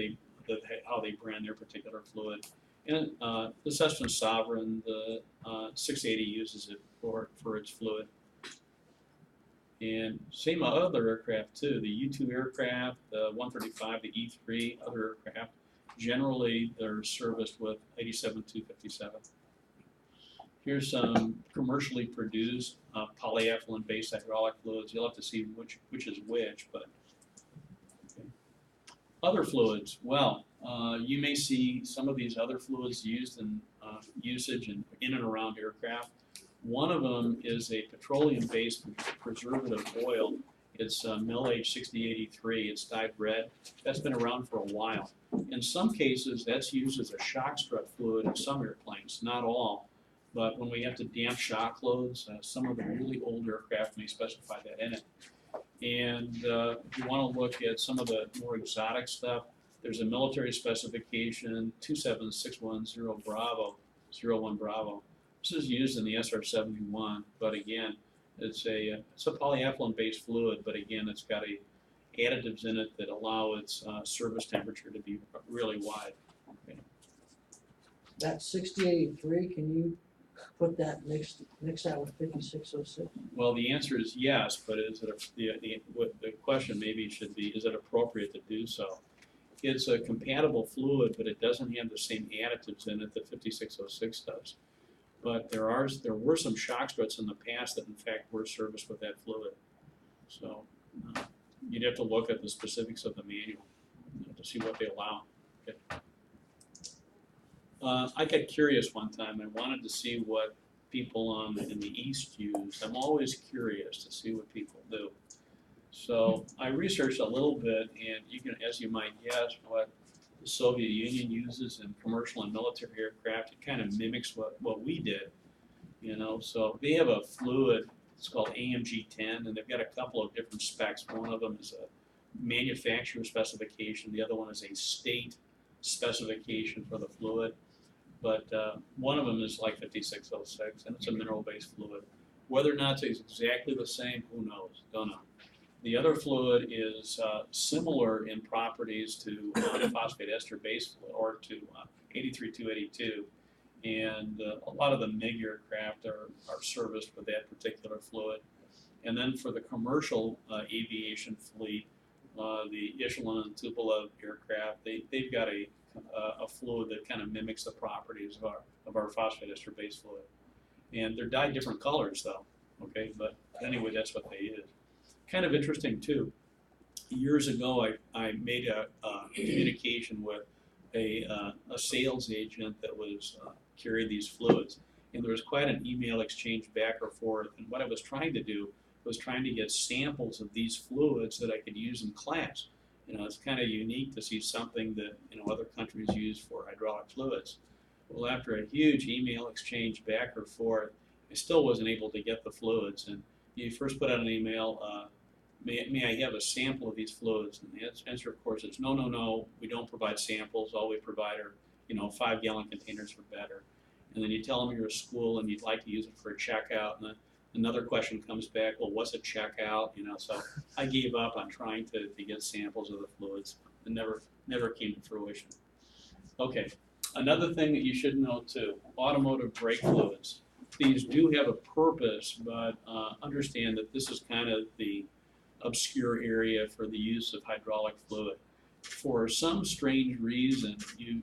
how they brand their particular fluid. And the Cessna Sovereign, the 680 uses it for its fluid. And same other aircraft too, the U-2 aircraft, the 135, the E-3, other aircraft, generally they're serviced with 87-257. Here's some commercially produced polyethylene-based hydraulic fluids. You'll have to see which is which, but okay. Other fluids, well, you may see some of these other fluids used in usage in and around aircraft. One of them is a petroleum-based preservative oil. It's mill H 6083, it's dyed red. That's been around for a while. In some cases, that's used as a shock strut fluid in some airplanes, not all. But when we have to damp shock loads, some of the really old aircraft may specify that in it. And if you want to look at some of the more exotic stuff, there's a military specification 27610 Bravo, 01 Bravo. This is used in the SR-71, but again, it's a polyethylene-based fluid, but again, it's got additives in it that allow its service temperature to be really wide. Okay. That 6083, can you put that mix that with 5606? Well, the answer is yes, but is it the question maybe should be, is it appropriate to do so? It's a compatible fluid, but it doesn't have the same additives in it that 5606 does. But there were some shock struts in the past that in fact were serviced with that fluid. So you'd have to look at the specifics of the manual to see what they allow. Okay. I got curious one time. I wanted to see what people in the East use. I'm always curious to see what people do. So I researched a little bit, and you can, as you might guess, what the Soviet Union uses in commercial and military aircraft. It kind of mimics what we did, you know. So they have a fluid, it's called AMG-10, and they've got a couple of different specs. One of them is a manufacturer specification. The other one is a state specification for the fluid. But one of them is like 5606, and it's a mineral-based fluid. Whether or not it's exactly the same, who knows? Don't know. The other fluid is similar in properties to phosphate ester base fluid, or to 83282, and a lot of the MiG aircraft are serviced with that particular fluid. And then for the commercial aviation fleet, the Echelon and Tupolev aircraft, they've got a fluid that kind of mimics the properties of our phosphate ester base fluid. And they're dyed different colors though, okay? But anyway, that's what they use. Kind of interesting too. Years ago, I made a communication with a sales agent that was carrying these fluids, and there was quite an email exchange back or forth. And what I was trying to do was trying to get samples of these fluids that I could use in class. You know, it's kind of unique to see something that other countries use for hydraulic fluids. Well, after a huge email exchange back or forth, I still wasn't able to get the fluids. And you first put out an email. May I have a sample of these fluids? And the answer, of course, is no, we don't provide samples. All we provide are, 5-gallon containers or better. And then you tell them you're a school and you'd like to use it for a checkout. And then another question comes back, well, what's a checkout? So I gave up on trying to get samples of the fluids. It never came to fruition. Okay, another thing that you should know too, automotive brake fluids. These do have a purpose, but understand that this is kind of the obscure area for the use of hydraulic fluid. For some strange reason, you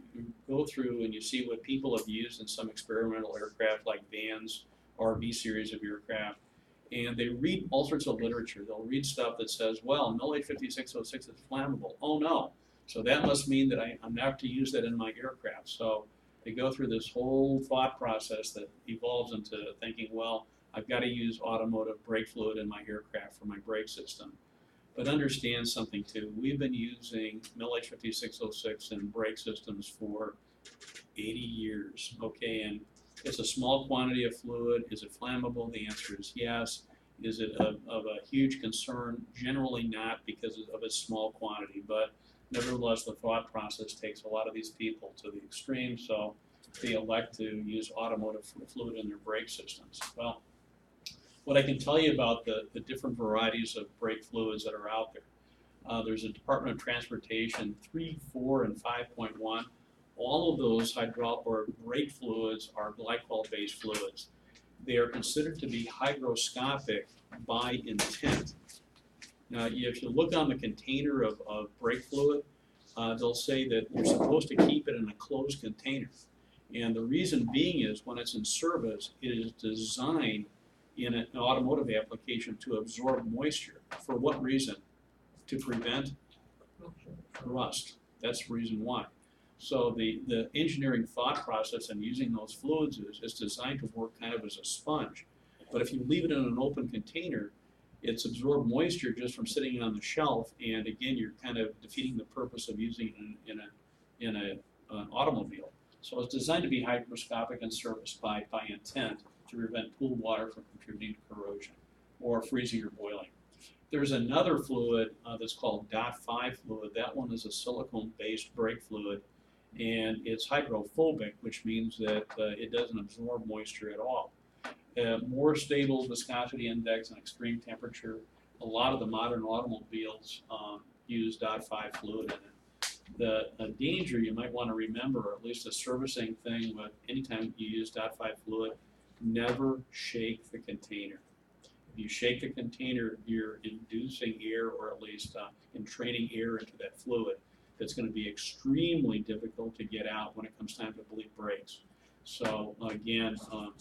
go through and you see what people have used in some experimental aircraft like vans or V series of aircraft, and they read all sorts of literature. They'll read stuff that says, well, mill H 5606 is flammable. Oh no, so that must mean that I'm not to use that in my aircraft. So they go through this whole thought process that evolves into thinking, well, I've got to use automotive brake fluid in my aircraft for my brake system. But understand something too, we've been using mill H 5606 in brake systems for 80 years, okay? And it's a small quantity of fluid. Is it flammable? The answer is yes. Is it of a huge concern? Generally not, because of its small quantity, but nevertheless, the thought process takes a lot of these people to the extreme, so they elect to use automotive fluid in their brake systems. Well, what I can tell you about the different varieties of brake fluids that are out there. There's a Department of Transportation 3, 4, and 5.1. All of those hydraulic or brake fluids are glycol-based fluids. They are considered to be hygroscopic by intent. Now, if you look on the container of brake fluid, they'll say that you're supposed to keep it in a closed container. And the reason being is when it's in service, it is designed in an automotive application to absorb moisture. For what reason? To prevent rust. That's the reason why. So the engineering thought process in using those fluids is designed to work kind of as a sponge. But if you leave it in an open container, it's absorbed moisture just from sitting on the shelf, and again, you're kind of defeating the purpose of using it in an automobile. So it's designed to be hygroscopic and serviced by intent to prevent pool water from contributing to corrosion or freezing or boiling. There's another fluid that's called DOT5 fluid. That one is a silicone-based brake fluid, and it's hydrophobic, which means that it doesn't absorb moisture at all. More stable viscosity index and extreme temperature. A lot of the modern automobiles use DOT5 fluid in it. The danger you might want to remember, or at least a servicing thing with anytime you use DOT5 fluid, never shake the container. If you shake the container, you're inducing air, or at least entraining air into that fluid. That's going to be extremely difficult to get out when it comes time to bleed brakes. So again,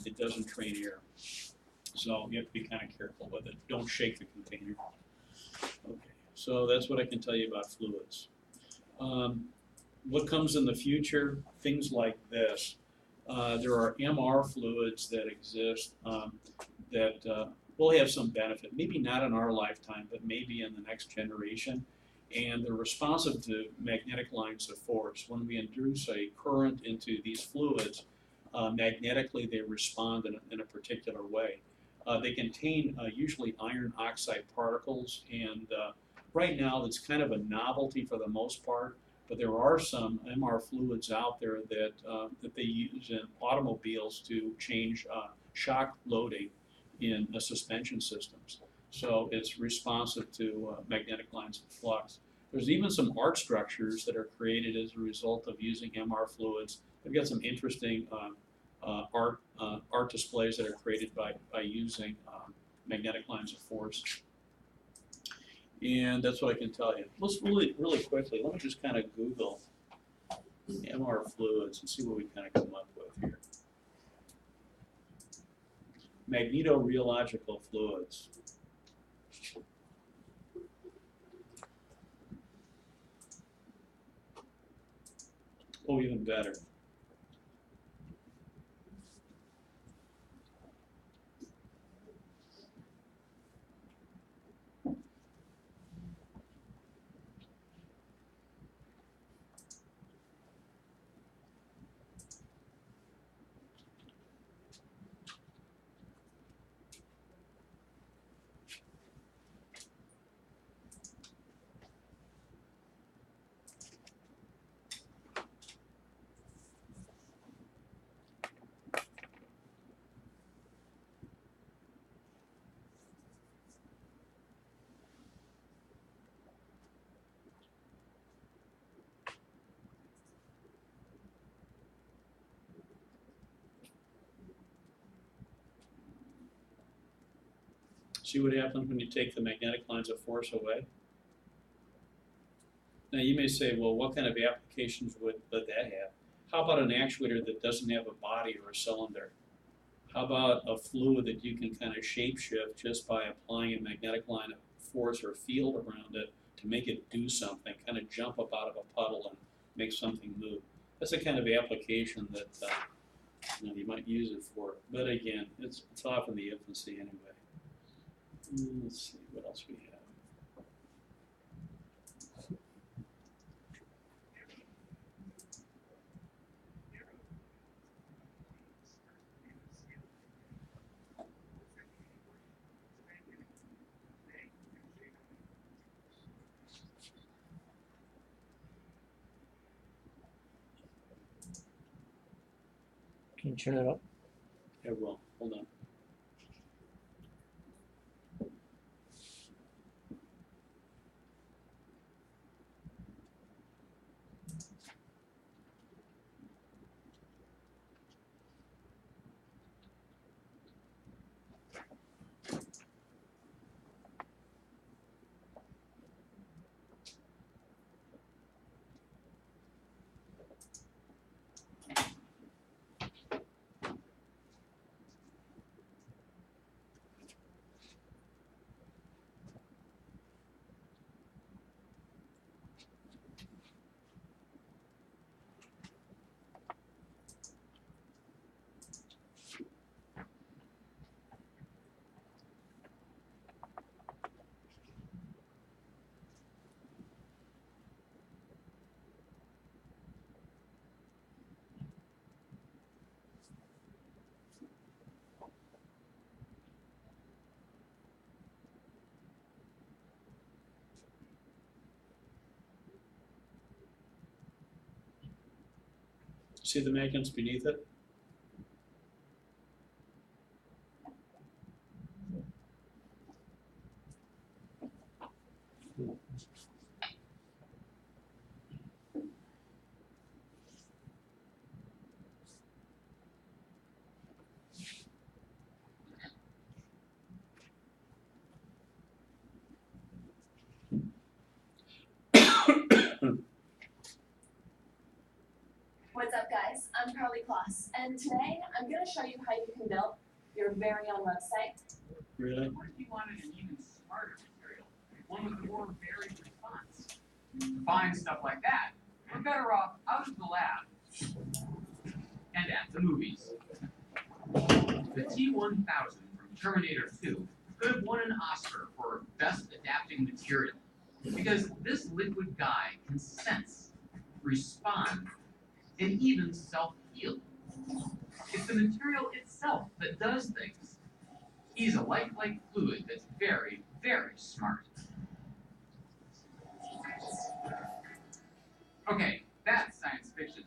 it doesn't train air. So you have to be kind of careful with it. Don't shake the container. Okay, so that's what I can tell you about fluids. What comes in the future? Things like this. There are MR fluids that exist that will have some benefit, maybe not in our lifetime, but maybe in the next generation. And they're responsive to magnetic lines of force. When we induce a current into these fluids, magnetically they respond in a particular way. They contain usually iron oxide particles, and right now it's kind of a novelty for the most part, but there are some MR fluids out there that they use in automobiles to change shock loading in suspension systems. So it's responsive to magnetic lines of flux. There's even some art structures that are created as a result of using MR fluids. They've got some interesting art displays that are created by using magnetic lines of force. And that's what I can tell you. Let's really quickly, let me just kind of Google MR fluids and see what we kind of come up with here. Magnetorheological fluids. Oh, even better. See what happens when you take the magnetic lines of force away? Now you may say, well, what kind of applications would that have? How about an actuator that doesn't have a body or a cylinder? How about a fluid that you can kind of shapeshift just by applying a magnetic line of force or field around it to make it do something, kind of jump up out of a puddle and make something move? That's the kind of application that you might use it for. But again, it's off in the infancy anyway. Let's see what else we have. Can you turn it up? Yeah, well, hold on. See the magnets beneath it? What's up, guys? I'm Carly Kloss, and today I'm going to show you how you can build your very own website. Really? What if you wanted an even smarter material? One with a more varied response? To find stuff like that, we're better off out of the lab and at the movies. The T-1000 from Terminator 2 could have won an Oscar for Best Adapting Material because this liquid dye can sense, respond, and even self-heal. It's the material itself that does things. He's a lifelike fluid that's very, very smart. Okay, that's science fiction.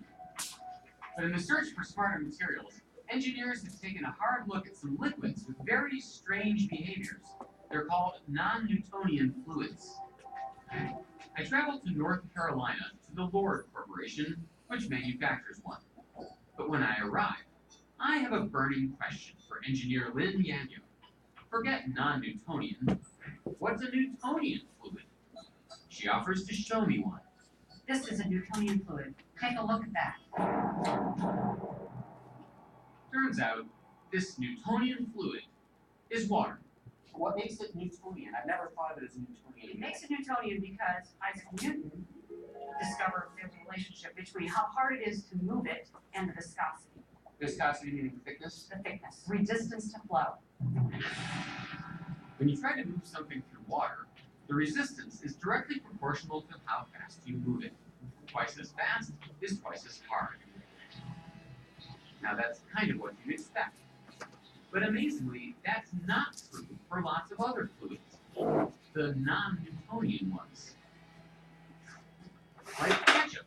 But in the search for smarter materials, engineers have taken a hard look at some liquids with very strange behaviors. They're called non-Newtonian fluids. I traveled to North Carolina to the Lord Corporation, which manufactures one. But when I arrived, I have a burning question for engineer Lynn Yanyo. Forget non-Newtonian. What's a Newtonian fluid? She offers to show me one. This is a Newtonian fluid. Take a look at that. Turns out, this Newtonian fluid is water. What makes it Newtonian? I've never thought of it as Newtonian. It makes it Newtonian because Isaac Newton discovered the relationship between how hard it is to move it and the viscosity. Viscosity meaning thickness? The thickness, resistance to flow. When you try to move something through water, the resistance is directly proportional to how fast you move it. Twice as fast is twice as hard. Now that's kind of what you'd expect. But amazingly, that's not true for lots of other fluids. The non-Newtonian ones. Like ketchup.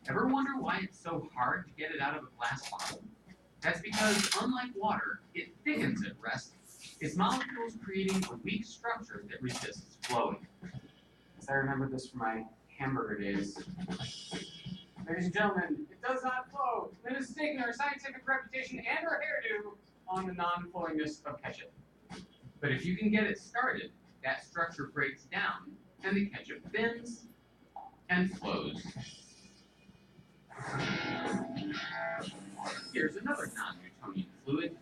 Ever wonder why it's so hard to get it out of a glass bottle? That's because, unlike water, it thickens at rest, its molecules creating a weak structure that resists flowing. I remember this from my hamburger days. Ladies and gentlemen, it does not flow. Lynn is staking her scientific reputation and her hairdo on the non-flowingness of ketchup. But if you can get it started, that structure breaks down, and the ketchup bends and flows. Here's another non-Newtonian fluid.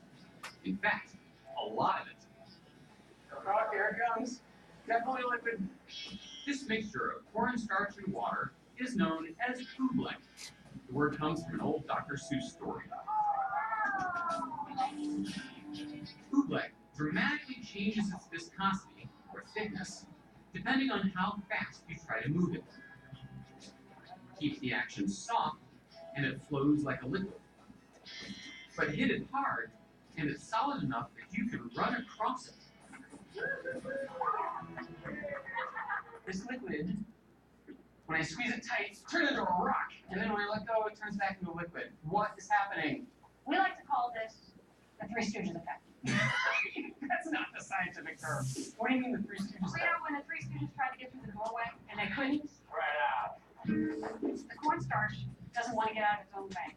In fact, a lot of it. Oh, here it comes. Definitely liquid. This mixture of cornstarch and water is known as oobleck. The word comes from an old Dr. Seuss story. Oobleck dramatically changes its viscosity, or thickness, depending on how fast you try to move it. Keep the action soft, and it flows like a liquid. But hit it hard, and it's solid enough that you can run across it. This liquid, when I squeeze it tight, turns into a rock. And then when I let go, it turns back into a liquid. What is happening? We like to call this the Three Stooges effect. That's not the scientific term. What do you mean the Three Stooges? You know when the Three Stooges tried to get through the doorway and they couldn't? Right out. The cornstarch doesn't want to get out of its own way.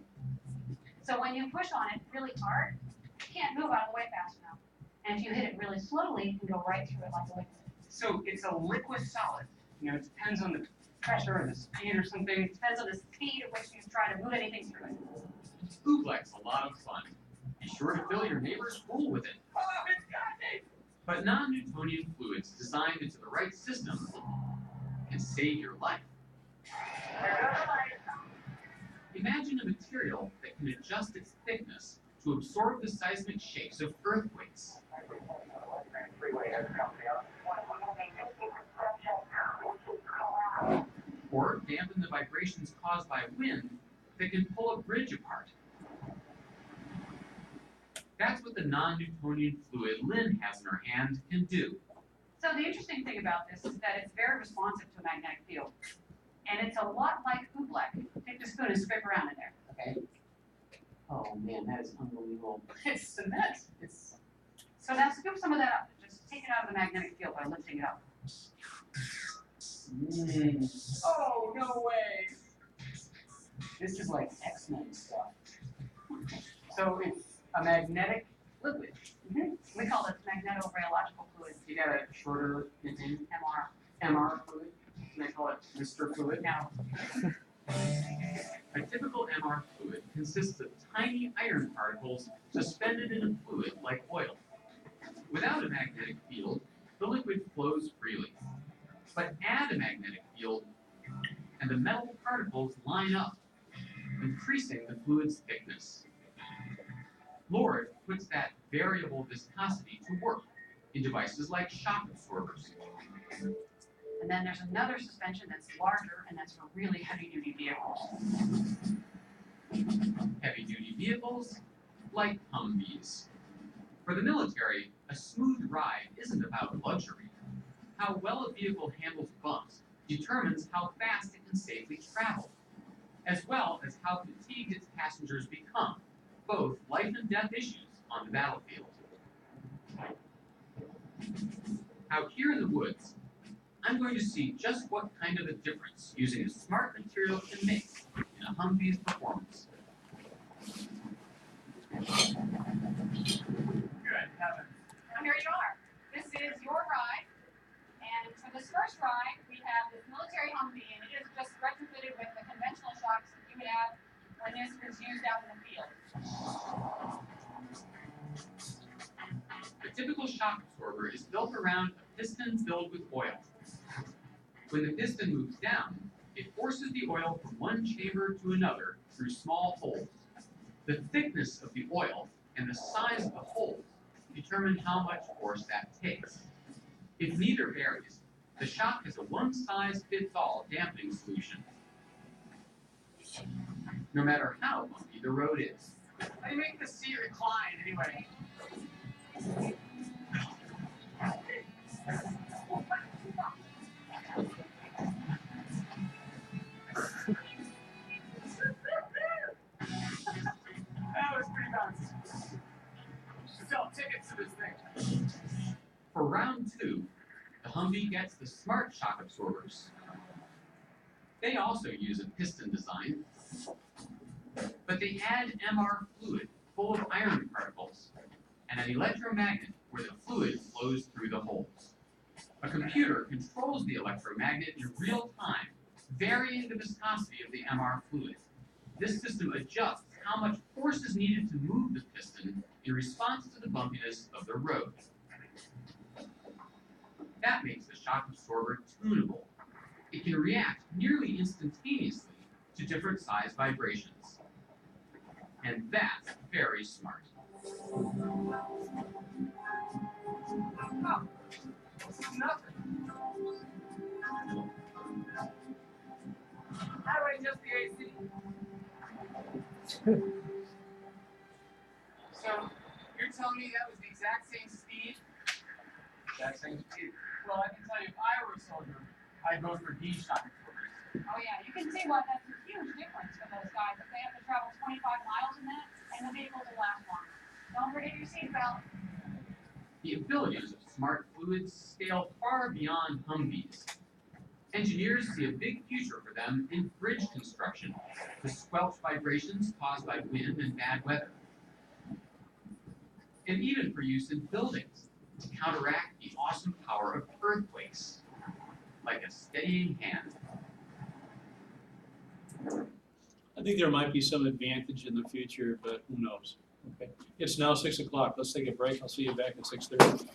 So when you push on it really hard, it can't move out of the way fast enough. And if you hit it really slowly, you can go right through it like a liquid. So it's a liquid solid. You know, it depends on the pressure or the speed or something. It depends on the speed at which you try to move anything through it. Oobleck's a lot of fun. Be sure to fill your neighbor's pool with it. Oh, it's got me! But non-Newtonian fluids designed into the right system can save your life. Imagine a material that can adjust its thickness to absorb the seismic shakes of earthquakes. Or dampen the vibrations caused by wind that can pull a bridge apart. That's what the non-Newtonian fluid Lynn has in her hand can do. So the interesting thing about this is that it's very responsive to a magnetic field. And it's a lot like oobleck. Take the spoon and scrape around in there. Okay. Oh man, that is unbelievable. It's cement. So now scoop some of that up. Just take it out of the magnetic field by lifting it up. Oh, no way. This is like X-Men stuff. So it's a magnetic liquid. We call it magnetobiological fluid. You got a shorter name, MR. MR fluid, and they call it Mr. Fluid. Now, A typical MR fluid consists of tiny iron particles suspended in a fluid like oil. Without a magnetic field, the liquid flows freely. But add a magnetic field, and the metal particles line up, increasing the fluid's thickness. Lord puts that variable viscosity to work in devices like shock absorbers. and then there's another suspension that's larger, and that's for really heavy-duty vehicles. Heavy-duty vehicles, like Humvees. For the military, a smooth ride isn't about luxury. How well a vehicle handles bumps determines how fast it can safely travel, as well as how fatigued its passengers become, both life and death issues on the battlefield. Out here in the woods, I'm going to see just what kind of a difference using a smart material can make in a Humvee's performance. Good heavens. Well, here you are. This is your ride. And for this first ride, we have this military Humvee, and it is just retrofitted with the conventional shocks that you would have when this was used out in the field. A typical shock absorber is built around a piston filled with oil. When the piston moves down, it forces the oil from one chamber to another through small holes. The thickness of the oil and the size of the holes determine how much force that takes. If neither varies, the shock has a one-size-fits-all dampening solution. No matter how bumpy the road is. How do you make the seat recline anyway? That was pretty bouncy. Sell tickets to this thing. For round two, the Humvee gets the smart shock absorbers. They also use a piston design, but they add MR fluid full of iron particles and an electromagnet where the fluid flows through the holes. A computer controls the electromagnet in real time, varying the viscosity of the MR fluid. This system adjusts how much force is needed to move the piston in response to the bumpiness of the road. That makes the shock absorber tunable. It can react nearly instantaneously to different size vibrations. And that's very smart. Oh, nothing. How do I adjust the AC? So, you're telling me that was the exact same speed? Exact same speed. Well, I can tell you, if I were a soldier, I'd vote for these shock absorbers. Oh yeah, you can see why that's a huge difference for those guys. If they have to travel 25 miles in that, and the vehicles will last longer. Don't forget your seatbelt. The abilities of smart fluids scale far beyond Humvees. Engineers see a big future for them in bridge construction to squelch vibrations caused by wind and bad weather. And even for use in buildings to counteract the awesome power of earthquakes, like a steadying hand. I think there might be some advantage in the future, but who knows? Okay. It's now 6 o'clock. Let's take a break. I'll see you back at 6:30.